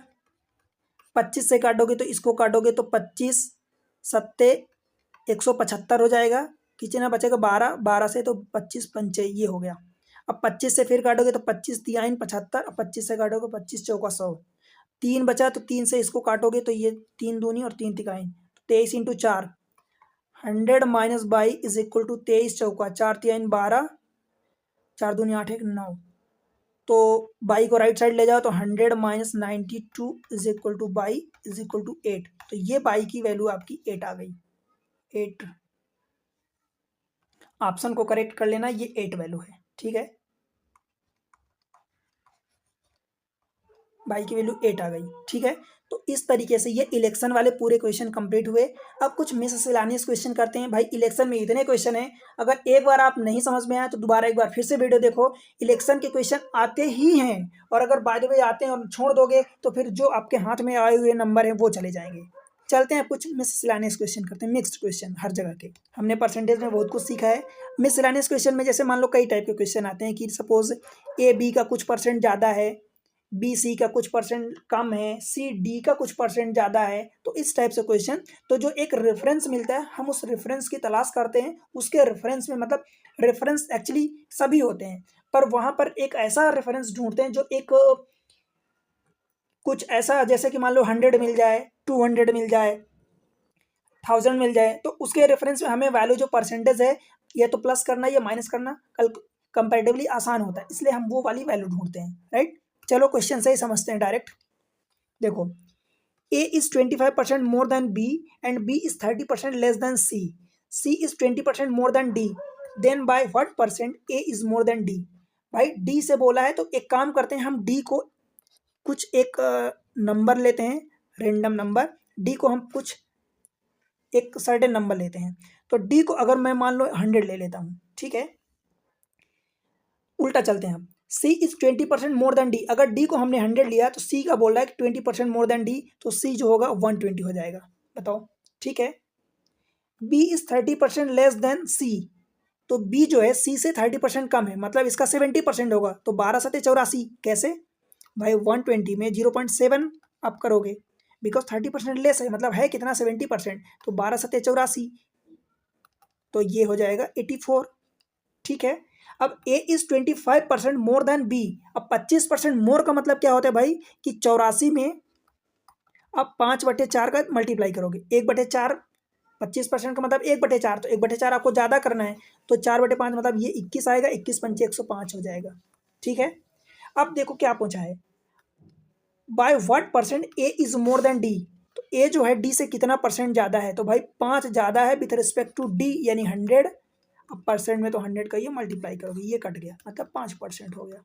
25 से काटोगे तो इसको काटोगे तो 25 सत्ते 175 हो जाएगा। कितना बचेगा, 12, 12 से तो 25 पंचे ये हो गया। अब 25 से फिर काटोगे तो 25 तिहाई 75, अब 25 से काटोगे 25 चौका 100, 3 बचा तो 3 से इसको काटोगे तो ये 3 दूनी और 3 तिहाई, 23 into 4, 100 minus 22 is equal to 23 चौका 4 तिहाई 12, 4 दूनी 8 1 9, तो 22 को राइट साइड ले जाओ तो 100 minus 92 is equal to 22 is equal to 8, तो ये 22 की वैल्यू आपकी 8 आ गई। 8 ऑप्शन को करेक्ट कर लेना, ये 8 वैल्यू है, ठीक है। 22 की वैल्यू 8 आ गई, ठीक है। तो इस तरीके से ये इलेक्शन वाले पूरे क्वेश्चन कंप्लीट हुए। अब कुछ मिससेलेनियस क्वेश्चन करते हैं। भाई इलेक्शन में इतने क्वेश्चन हैं, अगर एक बार आप नहीं समझ में आया तो दोबारा एक बार फिर से वीडियो देखो। इलेक्शन के क्वेश्चन आते ही हैं, और अगर बाय द वे आते हैं और छोड़ दोगे तो फिर जो आपके हाथ में आए हुए नंबर हैं वो चले जाएंगे। चलते हैं कुछ मिससेलेनियस क्वेश्चन करते हैं, मिक्स्ड क्वेश्चन हर जगह के। हमने परसेंटेज में बहुत कुछ सीखा है। मिससेलेनियस क्वेश्चन में जैसे मान लो कई टाइप के क्वेश्चन आते हैं कि सपोज ए बी का कुछ परसेंट ज़्यादा है, बी सी का कुछ परसेंट कम है, सी डी का कुछ परसेंट ज़्यादा है, तो इस टाइप से क्वेश्चन। तो जो एक रेफरेंस मिलता है हम उस रेफरेंस की तलाश करते हैं, उसके रेफरेंस में मतलब रेफरेंस एक्चुअली सभी होते हैं, पर वहाँ पर एक ऐसा रेफरेंस ढूंढते हैं जो एक कुछ ऐसा, जैसे कि मान लो 100 मिल जाए, 200 मिल जाए, 1000 मिल जाए, तो उसके रेफरेंस में हमें वैल्यू जो परसेंटेज है या तो प्लस करना या माइनस करना कल कंपैरेटिवली आसान होता है, इसलिए हम वो वाली वैल्यू ढूंढते हैं, राइट। चलो क्वेश्चन से ही समझते हैं डायरेक्ट। देखो, A is 25% more than B and B is 30% less than C, C is 20% more than D, then by what percent A is more than D. भाई डी से बोला है तो एक काम करते हैं, हम डी को कुछ एक नंबर लेते हैं, रेंडम नंबर, डी को हम कुछ एक सर्टेन नंबर लेते हैं। तो डी को अगर मैं मान लो 100 ले लेता हूँ, ठीक है। उल्टा चलते हैं हम, सी इज 20% मोर देन डी, अगर डी को हमने 100 लिया तो सी का बोल रहा है कि 20% मोर देन डी, तो सी जो होगा 120 हो जाएगा, बताओ, ठीक है। B is 30% less than C, तो बी जो है सी से 30% कम है, मतलब इसका 70% होगा, तो 12 सत्ते 84, कैसे भाई 120 में 0.7 आप करोगे, बिकॉज 30% लेस है, मतलब है कितना 70%, तो 12 सत्ते 84, तो ये हो जाएगा 84, ठीक है। अब ए इज 25% मोर देन बी, अब 25% मोर का मतलब क्या होता है भाई कि 84 में आप 5/4 का मल्टीप्लाई करोगे, 1/4 25% का मतलब 1/4, तो 1/4 आपको ज़्यादा करना है, तो 4/5 मतलब ये 21 आएगा, 21 पंचे 105 हो जाएगा, ठीक है। अब देखो क्या पूछा है, bye what percent A is more than D, तो ए जो है डी से कितना परसेंट ज़्यादा है, तो भाई 5 ज़्यादा है विथ रिस्पेक्ट टू डी, यानी 100, अब परसेंट में तो 100 का ये मल्टीप्लाई करोगे, ये कट गया, मतलब 5% हो गया।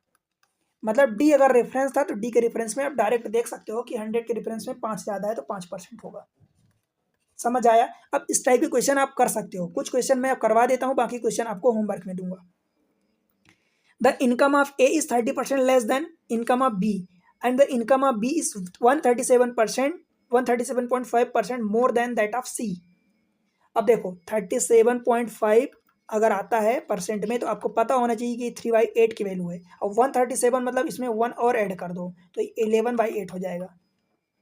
मतलब डी अगर रेफरेंस था तो डी के रेफरेंस में आप डायरेक्ट देख सकते हो कि 100 के रेफरेंस में 5 ज़्यादा है तो 5% होगा। समझ आया। अब इस टाइप के क्वेश्चन आप कर सकते हो, कुछ क्वेश्चन मैं करवा देता हूँ, बाकी क्वेश्चन आपको होमवर्क में दूंगा। The income of A is 30% less than income of B and the income of B is 137.5% more than that of C. अब देखो 37.5 अगर आता है परसेंट में, तो आपको पता होना चाहिए कि 3/8 की वैल्यू है, और 137 मतलब इसमें 1 और ऐड कर दो तो 11/8 हो जाएगा,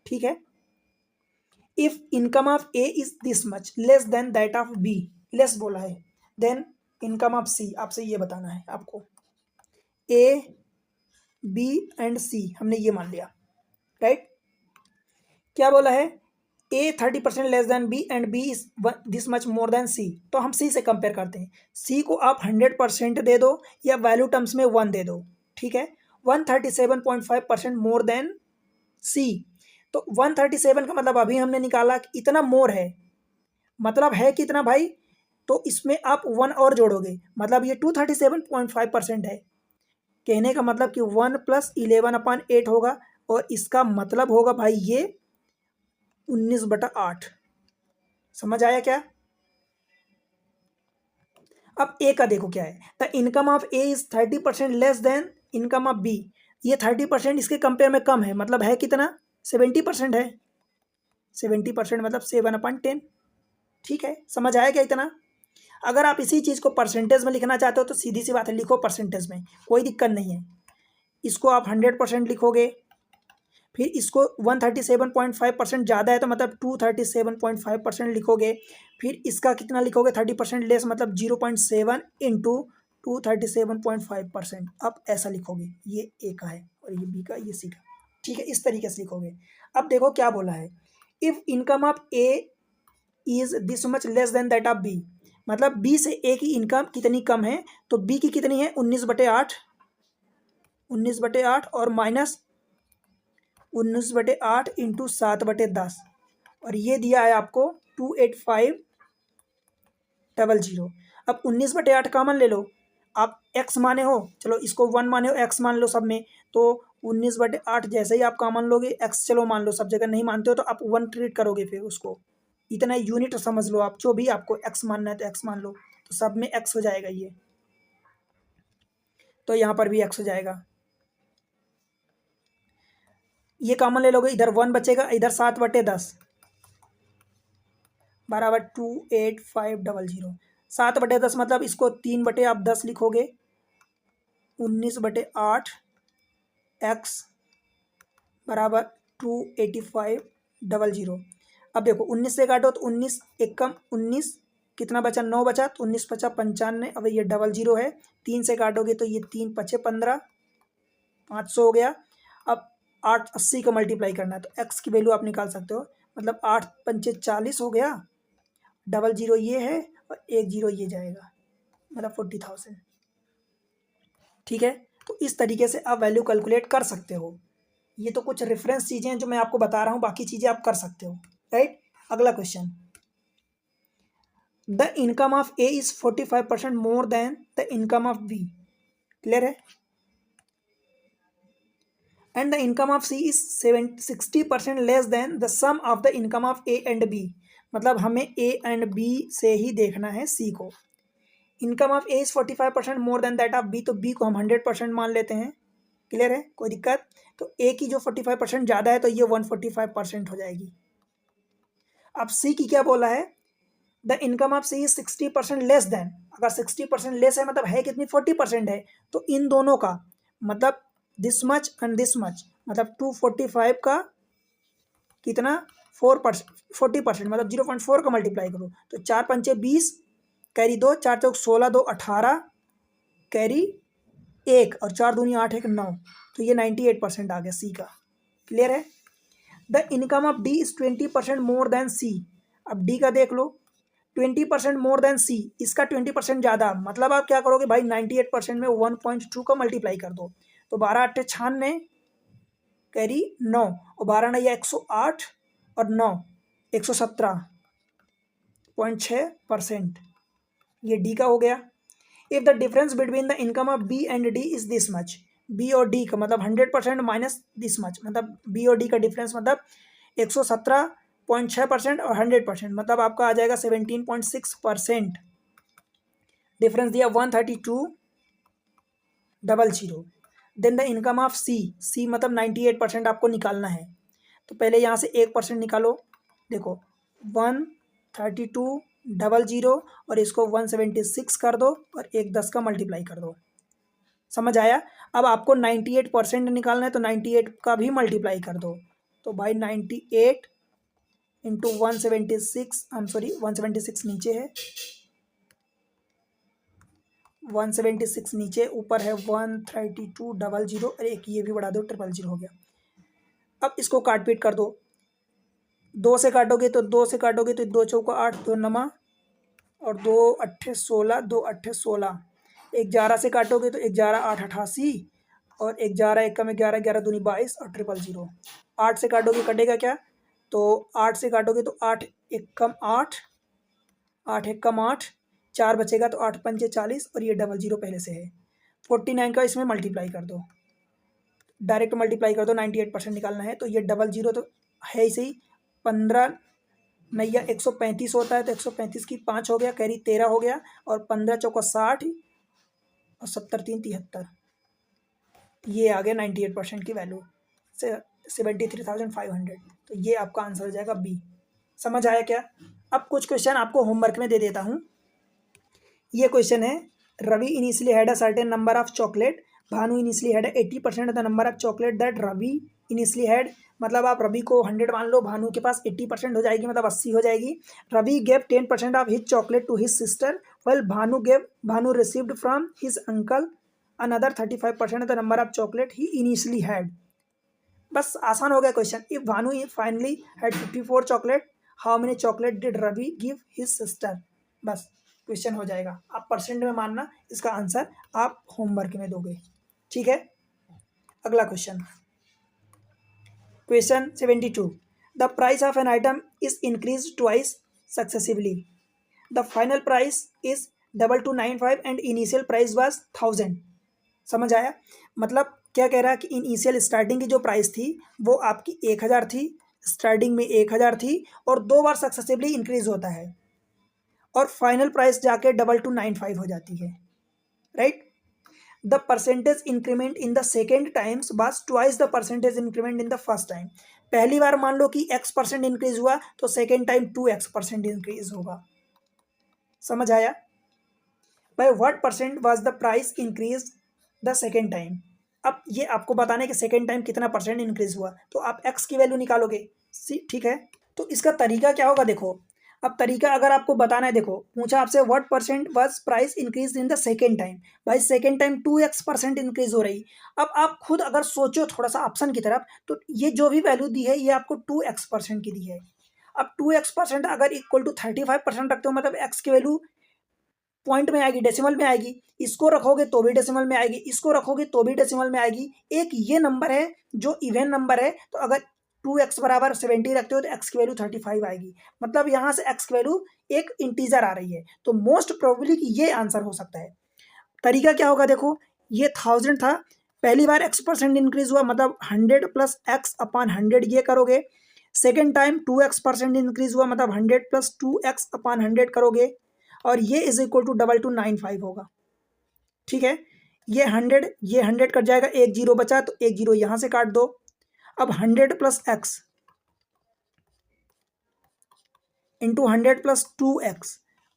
ठीक है। If income of A is this much less than that of B, less बोला है, देन इनकम ऑफ सी, आपसे ये बताना है आपको। ए बी एंड सी हमने ये मान लिया, राइट। क्या बोला है, A 30% less than B and B is this much more than C, तो हम सी से कंपेयर करते हैं। सी को आप 100% दे दो या वैल्यू टर्म्स में 1 दे दो, ठीक है। 137.5% मोर देन सी, तो 137 का मतलब अभी हमने निकाला कि इतना मोर है, मतलब है कितना भाई, तो इसमें आप 1 और जोड़ोगे, मतलब ये 237.5% है। कहने का मतलब कि 1 + 11/8 होगा, और इसका मतलब होगा भाई ये 19/8। समझ आया क्या। अब ए का देखो क्या है, the income of A is 30% less than income of B, ये 30% इसके कंपेयर में कम है, मतलब है कितना 70% है, 70% मतलब 7/10। ठीक है, समझ आया क्या इतना? अगर आप इसी चीज़ को परसेंटेज में लिखना चाहते हो तो सीधी सी बात है, लिखो परसेंटेज में, कोई दिक्कत नहीं है। इसको आप 100% लिखोगे, फिर इसको 137.5% ज़्यादा है तो मतलब 237.5% लिखोगे, फिर इसका कितना लिखोगे 30% लेस मतलब 0.7 इंटू 237.5%। आप ऐसा लिखोगे, ये ए का है और ये बी का, ये सी का। ठीक है, इस तरीके से लिखोगे। अब देखो क्या बोला है, if income of A is this much less than that of B, मतलब बी से ए की इनकम कितनी कम है, तो बी की कितनी है 19/8, 19/8 और माइनस 19/8 इंटू 7/10, और ये दिया है आपको 28500। अब 19/8 कॉमन ले लो, आप x माने हो, चलो इसको 1 माने हो, x मान लो सब में, तो 19/8 जैसे ही आप कॉमन लोगे, x चलो मान लो, सब जगह नहीं मानते हो तो आप 1 ट्रीट करोगे, फिर उसको इतना यूनिट समझ लो आप, जो भी आपको x मानना है तो x मान लो, तो सब में x हो जाएगा ये, तो यहाँ पर भी x हो जाएगा। ये कॉमन ले लोगे, इधर 1 बचेगा, इधर 7/10 बराबर 28500। 7/10 मतलब इसको 3/10 लिखोगे, 19/8 x बराबर 28500। अब देखो 19 से काटो तो 19 एकम 19, कितना बचा 9 बचा, तो 19 बचा 95। अब ये 00 है, 3 से काटोगे तो ये 3 पचे 15, 500 हो गया। अब 880 का मल्टीप्लाई करना है तो x की वैल्यू आप निकाल सकते हो, मतलब 8 पंचे 40 हो गया, 00 ये है और 10 ये जाएगा, मतलब 40,000। ठीक है, तो इस तरीके से आप वैल्यू कैलकुलेट कर सकते हो। ये तो कुछ रेफरेंस चीज़ें हैं जो मैं आपको बता रहा हूँ, बाकी चीज़ें आप कर सकते हो, राइट। अगला question, the income of A is 45% more than the income of B, clear है, and the income of C is 60% less than the sum of the income of A and B, मतलब हमें ए and B से ही देखना है C को। Income of A is 45% more than that of B, तो B को हम 100% मान लेते हैं, क्लियर है, कोई दिक्कत। तो ए की जो 45% ज़्यादा है तो ये 145% हो जाएगी। अब सी की क्या बोला है, the income of C is 60% less than, अगर 60% लेस है मतलब है कितनी 40% है, तो इन दोनों का मतलब this much and this much, मतलब 245 का कितना 4%, 40% मतलब 0.4 का मल्टीप्लाई करो, तो 4 पंचे 20, कैरी 2, 4 चौक 16, 2 18, कैरी 1 और 4 दूनी 8 1 9, तो ये 98% आ गया सी का, क्लियर है। The income of D is 20% more than C, अब डी का देख लो, 20% मोर देन सी, इसका 20% ज़्यादा, मतलब आप क्या करोगे भाई 98% में 1.2 का मल्टीप्लाई कर दो, तो 12 8 96, कैरी 9 और 12 9 108 और 9 117.6%, ये डी का हो गया। If the difference between the income of B and D is this much, B और डी का मतलब 100% माइनस दिस मच, मतलब बी और डी का डिफरेंस मतलब 117.6% और 100%, मतलब आपका आ जाएगा 17.6%। डिफरेंस दिया 132,000। देन द इनकम ऑफ सी, सी मतलब 98% आपको निकालना है, तो पहले यहाँ से 1% निकालो, देखो 132,000 और इसको 176 कर दो और 10 का मल्टीप्लाई कर दो, समझ आया। अब आपको 98% निकालना है तो 98 का भी मल्टीप्लाई कर दो, तो भाई 98 इंटू 176, आई एम सॉरी 176 नीचे है, 176 नीचे, ऊपर है 132,000 और एक ये भी बढ़ा दो 000 हो गया। अब इसको काट पीट कर दो, 2 से काटोगे तो 2 से काटोगे तो 2 चौका 8, 2 नमा और 2 अट्ठे 16, 2 अट्ठे 16, 11 से काटोगे तो 11 8 88 और 11 एक कम 11, 11 दूनी 22 और 000। 8 से काटोगे कटेगा क्या, तो 8 से काटोगे तो 8 एक कम 8, 8 एक कम 8, 4 बचेगा तो 8 पंचे 40 और ये 00 पहले से है। 49 का इसमें मल्टीप्लाई कर दो, डायरेक्ट मल्टीप्लाई कर दो, 98% निकालना है, तो ये 00 तो है ही सही, 15 नैया 135 होता है तो 135 की 5 हो गया, कैरी 13 हो गया और 15 चौका 60 और 70 3 73, ये आ गया 98% की वैल्यू से 73,500। तो ये आपका आंसर हो जाएगा बी। समझ आया क्या? अब कुछ क्वेश्चन आपको होमवर्क में दे देता हूँ। ये क्वेश्चन है, Ravi initially had a certain number of chocolate, Bhanu initially had 80% of the number of chocolate that Ravi initially had. मतलब आप रवि को 100 मान लो, भानु के पास 80% हो जाएगी, मतलब 80 हो जाएगी। Ravi gave 10% of his chocolate to his sister, well Bhanu received from his uncle another 35% of the number of chocolate he initially had. बस आसान हो गया question. If Bhanu finally had 54 chocolate, how many chocolate did Ravi give his sister. बस question हो जाएगा। आप percent में मानना, इसका आंसर आप होमवर्क में दोगे। ठीक है, अगला question, question 72। The price of an item is increase twice successively, the final price is 2295 and initial price was 1000। समझ आया? मतलब क्या कह रहा है कि इनिशियल स्टार्टिंग की जो प्राइस थी वो आपकी 1000 थी, स्टार्टिंग में 1000 थी, और 2 बार सक्सेसिवली इंक्रीज होता है, और फाइनल प्राइस जाके 2295 हो जाती है, right? The percentage increment in the second times was twice the percentage increment in the first time. पहली बार मान लो कि x% इंक्रीज हुआ, तो सेकेंड टाइम 2x% इंक्रीज होगा। समझ आया? Bye what percent was the price increase the second time. अब ये आपको बताना है कि सेकेंड टाइम कितना परसेंट इंक्रीज हुआ, तो आप x की वैल्यू निकालोगे। ठीक है, तो इसका तरीका क्या होगा देखो। अब तरीका अगर आपको बताना है, देखो पूछा आपसे what percent was price increase in the second time, भाई सेकेंड टाइम 2x% इंक्रीज हो रही। अब आप खुद अगर सोचो थोड़ा सा ऑप्शन की तरफ, तो ये जो भी वैल्यू दी है ये आपको 2x% की दी है। अब 2x% अगर इक्वल टू 35% रखते हो, मतलब x की वैल्यू पॉइंट में आएगी, डेसिमल में आएगी। इसको रखोगे तो भी डेसिमल में आएगी, इसको रखोगे तो भी डेसिमल में आएगी। एक ये नंबर है जो इवन नंबर है, तो अगर 2x बराबर 70 रखते हो तो x की वैल्यू 35 आएगी। मतलब यहाँ से x की वैल्यू एक इंटीजर आ रही है, तो मोस्ट प्रोबेबली ये आंसर हो सकता है। तरीका क्या होगा देखो, ये 1000 था, पहली बार x% इंक्रीज हुआ, मतलब 100 प्लस x अपॉन 100 ये करोगे। सेकेंड टाइम 2x% इंक्रीज हुआ, मतलब 100 प्लस 2x अपॉन 100 करोगे, और ये इज इक्वल टू 2295 होगा। ठीक है, ये 100 कट जाएगा, एक जीरो बचा, तो एक जीरो यहां से काट दो। अब 100 plus x into 100 plus 2x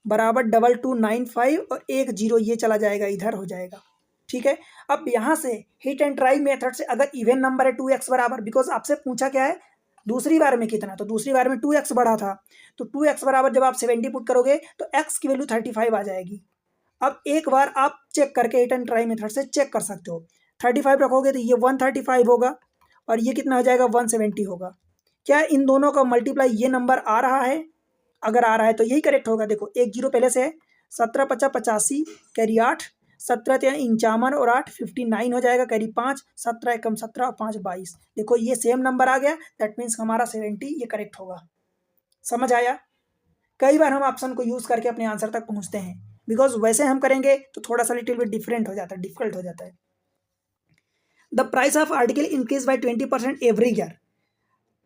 बराबर 2295, और एक जीरो ये चला जाएगा, इधर हो जाएगा। ठीक है, अब यहां से हिट एंड ट्राई मेथड से अगर इवन नंबर है 2x बराबर, बिकॉज आपसे पूछा क्या है दूसरी बार में कितना, तो दूसरी बार में 2x बढ़ा था, तो 2x बराबर जब आप 70 पुट करोगे तो x की वैल्यू 35 आ जाएगी। अब एक बार आप चेक करके हिट एंड ट्राई मेथड से चेक कर सकते हो। 35 रखोगे तो ये 135 होगा, और ये कितना हो जाएगा 170 होगा। क्या इन दोनों का मल्टीप्लाई ये नंबर आ रहा है? अगर आ रहा है तो यही करेक्ट होगा। देखो एक जीरो पहले से है, 17 50 85 कैरी 8, 17 53 और 8 59 हो जाएगा, कैरी 5, 17 एकम 17 और 5 22। देखो ये सेम नंबर आ गया, दैट मीन्स हमारा 70 ये करेक्ट होगा। समझ आया? कई बार हम ऑप्शन को यूज करके अपने आंसर तक पहुंचते हैं, बिकॉज वैसे हम करेंगे तो थोड़ा सा लिटिल बिट डिफरेंट हो जाता है, डिफिकल्ट हो जाता है। The price of article increase by 20% every year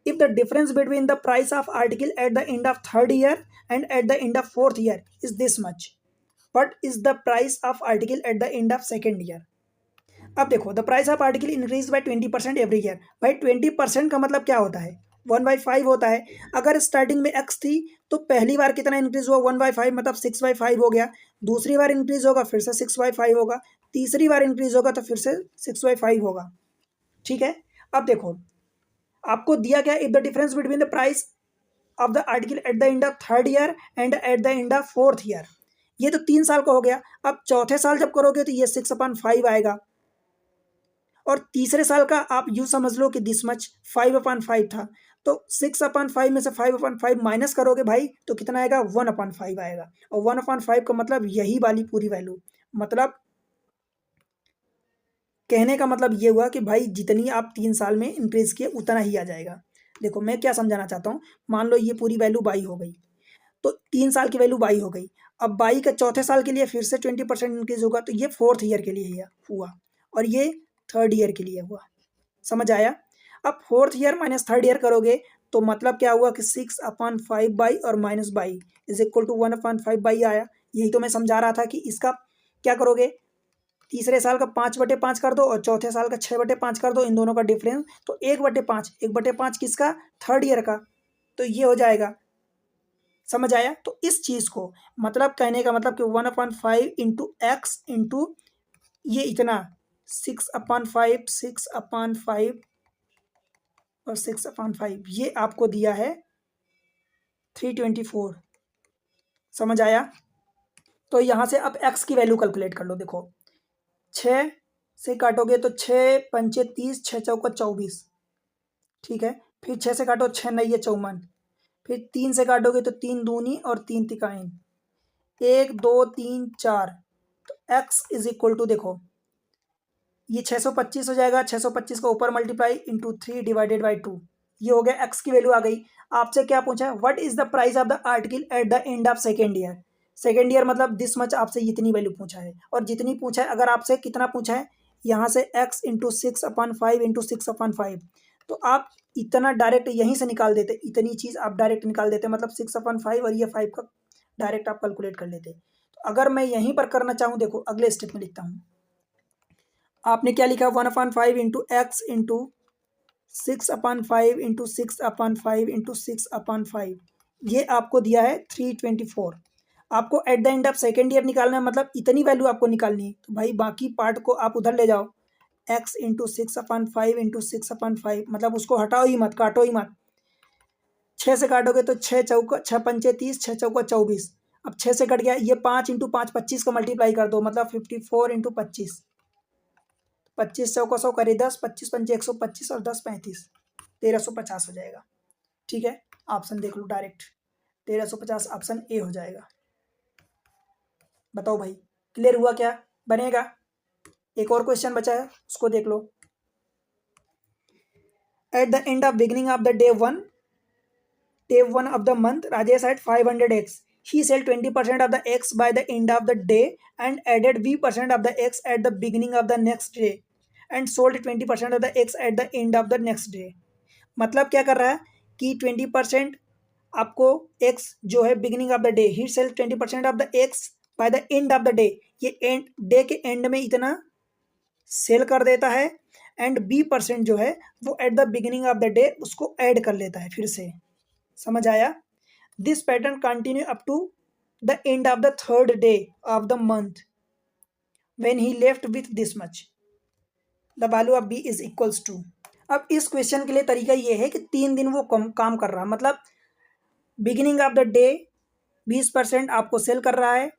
if the difference between the price of article at the end of third year and at the end of fourth year is this much, what is the price of article at the end of second year। अब देखो the price of article increase by 20% every year, भाई 20% का मतलब क्या होता है 1/5 होता है। अगर स्टार्टिंग में x थी तो पहली बार कितना इंक्रीज हुआ 1/5, मतलब 6/5 हो गया। दूसरी बार इंक्रीज होगा फिर से 6/5 होगा, तीसरी बार इंक्रीज होगा तो फिर से 6/5 होगा। ठीक है, अब देखो आपको दिया गया if the difference between the price of the article eight the end of third year and eight the end of fourth year, ये तो 3 साल का हो गया। अब चौथे साल जब करोगे तो ये 6/5 आएगा, और तीसरे साल का आप यूँ समझ लो कि दिस मच 5/5 था, तो 6/5 में से 5/5 माइनस करोगे भाई तो कितना आएगा 1/5 आएगा, और 1/5 का मतलब यही वाली पूरी वैल्यू। मतलब कहने का मतलब ये हुआ कि भाई जितनी आप 3 साल में इंक्रीज किए उतना ही आ जाएगा। देखो मैं क्या समझाना चाहता हूँ, मान लो ये पूरी वैल्यू 22 हो गई, तो 3 साल की वैल्यू 22 हो गई। अब 22 का चौथे साल के लिए फिर से 20% इंक्रीज होगा, तो ये फोर्थ ईयर के लिए हुआ, और ये थर्ड ईयर के लिए हुआ। समझ आया? अब fourth year minus third year करोगे तो मतलब क्या हुआ कि 6/5 और माइनस 22 इज इक्वल टू 1/5 आया। यही तो मैं समझा रहा था कि इसका क्या करोगे, तीसरे साल का 5/5 कर दो और चौथे साल का 6/5 कर दो, इन दोनों का डिफरेंस तो 1/5, 1/5 किसका, थर्ड ईयर का, तो ये हो जाएगा। समझ आया? तो इस चीज़ को मतलब कहने का मतलब कि 1/5 इंटू एक्स इंटू ये इतना 6/5, 6/5 और 6/5 ये आपको दिया है 324। समझ आया? तो यहाँ से अब एक्स की वैल्यू कैलकुलेट कर लो। देखो 6 से काटोगे तो 6×5 = 30, 6×4 = 24, ठीक है। फिर 6 से काटो, 6×9 = 54, फिर 3 से काटोगे तो 3 दूनी और 3 तिकाइन, 1 2 3 4, तो एक्स इज इक्वल टू देखो ये 625 हो जाएगा, 625 का ऊपर मल्टीप्लाई इंटू 3/2, ये हो गया, एक्स की वैल्यू आ गई। आपसे क्या पूछा है, what is the price of the article eight the end of second year. Second year मतलब दिस मच, आपसे इतनी वैल्यू पूछा है, और जितनी पूछा है, अगर आपसे कितना पूछा है यहाँ से एक्स इंटू 6/5 इंटू 6/5, तो आप इतना डायरेक्ट यहीं से निकाल देते, इतनी चीज़ आप डायरेक्ट निकाल देते, मतलब 6/5 और ये 5 का डायरेक्ट आप कैलकुलेट कर लेते। तो अगर मैं यहीं पर करना चाहूँ, देखो अगले स्टेप में लिखता हूँ, आपने क्या लिखा, 1/5 into x into 6/5 into 6/5 into 6/5, ये आपको दिया है 324। आपको eight the end of second year निकालना है, मतलब इतनी वैल्यू आपको निकालनी है, तो भाई बाकी पार्ट को आप उधर ले जाओ, एक्स इंटू 6/5 इंटू 6/5, मतलब उसको हटाओ ही मत, काटो ही मत। 6 से काटोगे तो 6×6 = 30, 6×4 = 24, अब 6 से कट गया, ये 5 इंटू 5 25 का मल्टीप्लाई कर दो, मतलब 54 इंटू 25, 25 100 100 करे 10, 25×5 = 125 और 10 35, 1350 हो जाएगा। ठीक है, ऑप्शन देख लो डायरेक्ट, 1350 ऑप्शन ए हो जाएगा। बताओ भाई, क्लियर हुआ क्या? बनेगा? एक और क्वेश्चन बचा है, उसको देख लो। At the end of beginning of the day one of the month, Rajesh had 500 eggs. He sold 20% of the eggs by the end of the day and added V% of the eggs at the beginning of the next day and sold 20% of the eggs at the end of the next day. मतलब क्या कर रहा है कि 20% आपको X जो है beginning of the day, he sell 20% of the X by the end of the day, ये एंड डे के एंड में इतना सेल कर देता है, एंड B% जो है वो at the beginning of the day उसको ऐड कर लेता है फिर से। समझ आया? This pattern continue up to the end of the third day of the month when he left with this much, the value of B is equals to. अब इस क्वेश्चन के लिए तरीका ये है कि 3 दिन वो काम कर रहा है, मतलब बिगिनिंग ऑफ द डे 20% आपको सेल कर रहा है,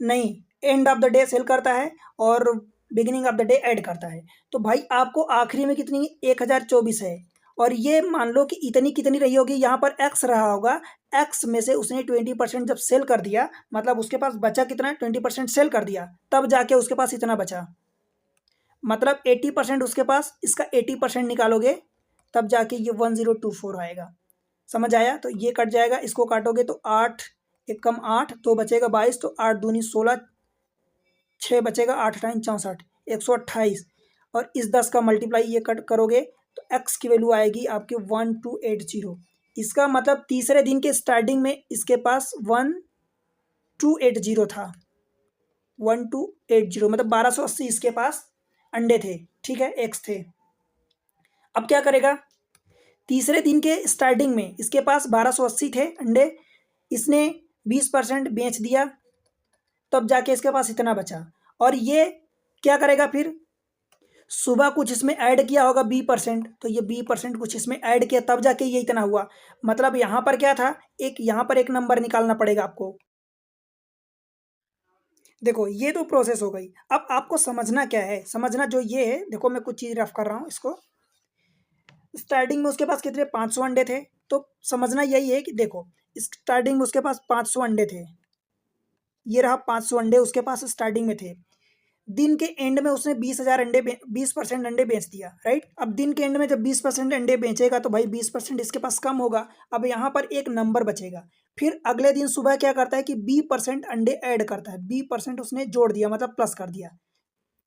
नहीं end of the day sell करता है और beginning of the day add करता है। तो भाई आपको आखिरी में कितनी 1024 है, और ये मान लो कि इतनी कितनी रही होगी, यहाँ पर एक्स रहा होगा, एक्स में से उसने 20% जब सेल कर दिया, मतलब उसके पास बचा कितना, 20% सेल कर दिया, तब जाके उसके पास इतना बचा, मतलब 80% उसके पास, इसका 80% निकालोगे तब जाके ये 1024 आएगा। समझ आया? तो ये कट जाएगा, इसको काटोगे तो 8 एक कम 8 तो बचेगा 22, तो 8 दूनी 16, 6 बचेगा, 8 9 64, 128, और इस 10 का मल्टीप्लाई ये कट करोगे तो एक्स की वैल्यू आएगी आपकी 1280। इसका मतलब तीसरे दिन के स्टार्टिंग में इसके पास 1280 था, 1280 मतलब 1280 इसके पास अंडे थे, ठीक है, एग्स थे। अब क्या करेगा, तीसरे दिन के स्टार्टिंग में इसके पास 1280 थे अंडे, इसने 20% बेच दिया, तब जाके इसके पास इतना बचा, और ये क्या करेगा, फिर सुबह कुछ इसमें ऐड किया होगा B%, तो ये B% कुछ इसमें ऐड किया, तब जाके ये इतना हुआ। मतलब यहाँ पर क्या था, एक यहाँ पर एक नंबर निकालना पड़ेगा आपको। देखो ये तो प्रोसेस हो गई, अब आपको समझना क्या है, समझना जो ये है, देखो मैं कुछ चीज़ रफ कर रहा हूँ इसको। स्टार्टिंग में उसके पास कितने 500 अंडे थे, तो समझना यही है कि देखो स्टार्टिंग में उसके पास 500 अंडे थे, ये रहा 500 अंडे उसके पास स्टार्टिंग में थे। दिन के एंड में उसने 20,000 अंडे 20% अंडे बेच दिया, राइट। अब दिन के एंड में जब 20% अंडे बेचेगा तो भाई 20% इसके पास कम होगा, अब यहाँ पर एक नंबर बचेगा। फिर अगले दिन सुबह क्या करता है कि B% अंडे ऐड करता है, B% उसने जोड़ दिया, मतलब प्लस कर दिया।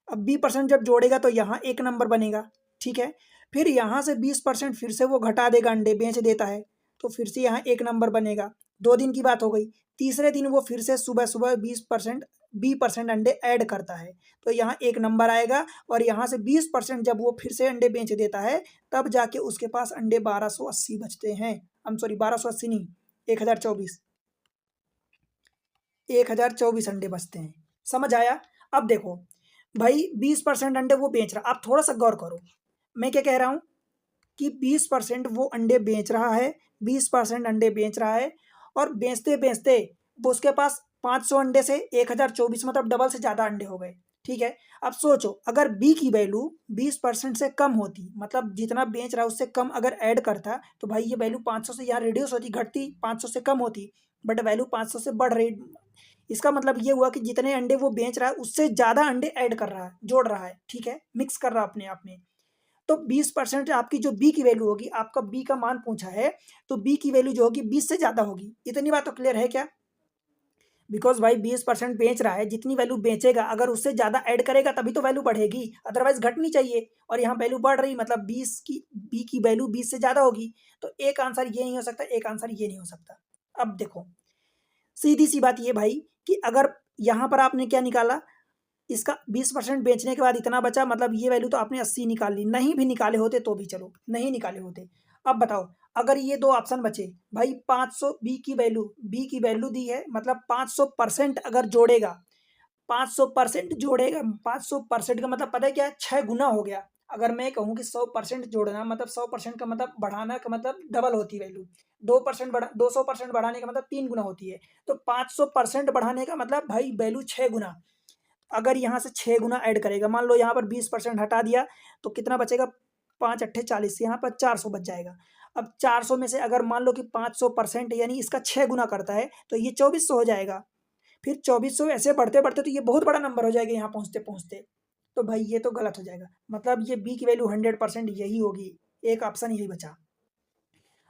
अब B% जब जोड़ेगा तो यहाँ एक नंबर बनेगा, ठीक है। फिर यहाँ से 20% फिर से वो घटा देगा, अंडे बेच देता है, तो फिर से यहाँ एक नंबर बनेगा। 2 दिन की बात हो गई। तीसरे दिन वो फिर से सुबह-सुबह 20% अंडे ऐड करता है। तो यहाँ एक नंबर आएगा और यहाँ से 20% जब वो फिर से अंडे बेच देता है, तब जाके उसके पास अंडे 1280 बचते हैं। आई एम सॉरी 1280 नहीं, 1024 1024 अंडे बचते हैं। समझ आया? अब देखो भाई 20% अंडे वो बेच रहा, आप थोड़ा-सा गौर करो। मैं क्या कह रहा हूँ कि 20% वो अंडे बेच रहा है, 20% अंडे बेच रहा है और बेचते-बेचते वो उसके पास 500 अंडे से 1024 मतलब डबल से ज़्यादा अंडे हो गए, ठीक है? अब सोचो अगर बी की वैल्यू 20% से कम होती, मतलब जितना बेच रहा है उससे कम अगर ऐड करता, तो भाई ये वैल्यू 500 से यहाँ रिड्यूस होती, घटती, 500 से कम होती, बट वैल्यू 500 से बढ़ रही। इसका मतलब ये हुआ कि जितने अंडे वो बेच रहा है उससे ज़्यादा अंडे ऐड कर रहा है, जोड़ रहा है, ठीक है? मिक्स कर रहा है अपने आप में। तो 20% आपकी जो बी की वैल्यू होगी, आपका बी का मान पूछा है, तो बी की वैल्यू जो होगी 20 से ज़्यादा होगी। इतनी बात तो क्लियर है क्या? बिकॉज़ भाई 20% बेच रहा है, जितनी वैल्यू बेचेगा अगर उससे ज़्यादा ऐड करेगा तभी तो वैल्यू बढ़ेगी, अदरवाइज़ घटनी चाहिए और यहाँ वैल्यू बढ़ रही मतलब 20 की बी की वैल्यू 20 से ज़्यादा होगी। तो एक आंसर ये नहीं हो सकता, एक आंसर ये नहीं हो सकता। अब देखो, सीधी-सी बात ये भाई कि अगर यहाँ पर आपने क्या निकाला, इसका 20% बेचने के बाद इतना बचा मतलब ये वैल्यू तो आपने 80 निकाल ली, नहीं भी निकाले होते तो भी चलो, नहीं निकाले होते। अब बताओ अगर ये 2 ऑप्शन बचे, भाई 500 बी की वैल्यू दी है मतलब 500% अगर जोड़ेगा, 500% जोड़ेगा, 500% का मतलब पता है क्या है? 6 गुना हो गया। अगर मैं कहूँ कि 100% जोड़ना मतलब 100% का मतलब बढ़ाना का मतलब डबल होती है वैल्यू। 2% बढ़ा 200% बढ़ाने का मतलब 3 गुना होती है। तो 500% बढ़ाने का मतलब भाई वैल्यू 6 गुना। अगर यहाँ से 6 गुना ऐड करेगा, मान लो यहाँ पर 20% हटा दिया, तो कितना बचेगा? 5 अट्ठे 40, यहाँ पर 400 बच जाएगा। अब 400 में से अगर मान लो कि 500% यानी इसका 6 गुना करता है, तो ये 2400 हो जाएगा। फिर 2400 ऐसे बढ़ते-बढ़ते तो ये बहुत बड़ा नंबर हो जाएगा यहाँ पहुँचते-पहुँचते। तो भाई ये तो गलत हो जाएगा। मतलब ये बी की वैल्यू 100% यही होगी, एक ऑप्शन यही बचा।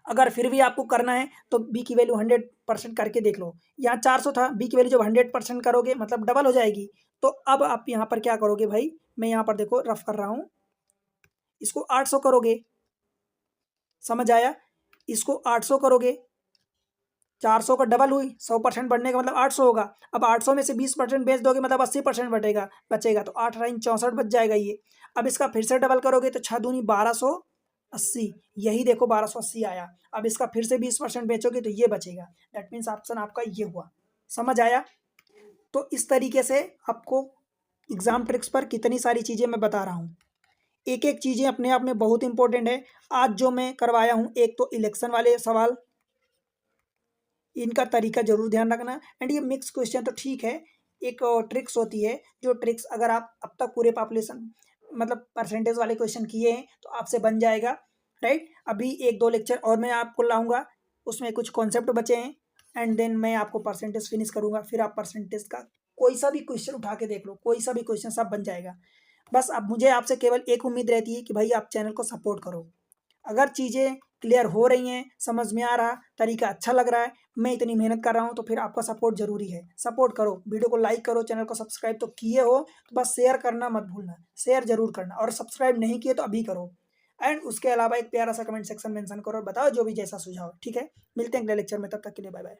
अगर फिर भी आपको करना है तो बी की वैल्यू 100% करके देख लो। यहाँ 400 था, बी की वैल्यू जब 100% करोगे मतलब डबल हो जाएगी। तो अब आप यहाँ पर क्या करोगे भाई, मैं यहाँ पर देखो रफ कर रहा हूँ, इसको 800 करोगे, समझ आया? इसको 800 करोगे, 400 का डबल हुई, 100% बढ़ने का मतलब 800 होगा। अब 800 में से 20% बेच दोगे मतलब 80% बचेगा, तो 8 रईं 64 बच जाएगा ये। अब इसका फिर से डबल करोगे तो 6 दूनी 1280, यही देखो 1280 आया। अब इसका फिर से 20% बेचोगे तो ये बचेगा। दैट मीन्स ऑप्शन आपका ये हुआ। समझ आया? तो इस तरीके से आपको एग्ज़ाम ट्रिक्स पर कितनी सारी चीज़ें मैं बता रहा हूँ। एक-एक चीज़ें अपने आप में बहुत इंपॉर्टेंट है। आज जो मैं करवाया हूँ, एक तो इलेक्शन वाले सवाल, इनका तरीका ज़रूर ध्यान रखना एंड ये मिक्स क्वेश्चन तो ठीक है, एक ट्रिक्स होती है, जो ट्रिक्स अगर आप अब तक पूरे पॉपुलेशन मतलब परसेंटेज वाले क्वेश्चन किए हैं, तो आपसे बन जाएगा, राइट? अभी 1-2 लेक्चर और मैं आपको लाऊँगा, उसमें कुछ कॉन्सेप्ट बचे हैं एंड देन मैं आपको परसेंटेज फिनिश करूँगा, फिर आप परसेंटेज का कोई सा भी क्वेश्चन उठा के देख लो, कोई सा भी क्वेश्चन सब बन जाएगा। बस अब मुझे आपसे केवल एक उम्मीद रहती है कि भाई आप चैनल को सपोर्ट करो। अगर चीज़ें क्लियर हो रही हैं, समझ में आ रहा, तरीका अच्छा लग रहा है, मैं इतनी मेहनत कर रहा हूँ, तो फिर आपका सपोर्ट ज़रूरी है। सपोर्ट करो, वीडियो को लाइक करो, चैनल को सब्सक्राइब तो किए हो, तो बस शेयर करना मत भूलना, शेयर ज़रूर करना और सब्सक्राइब नहीं किए तो अभी करो। एंड उसके अलावा एक प्यारा सा कमेंट सेक्शन मेंशन करो और बताओ जो भी जैसा सुझाव, ठीक है? मिलते हैं अगले लेक्चर में, तब तक के लिए बाय बाय।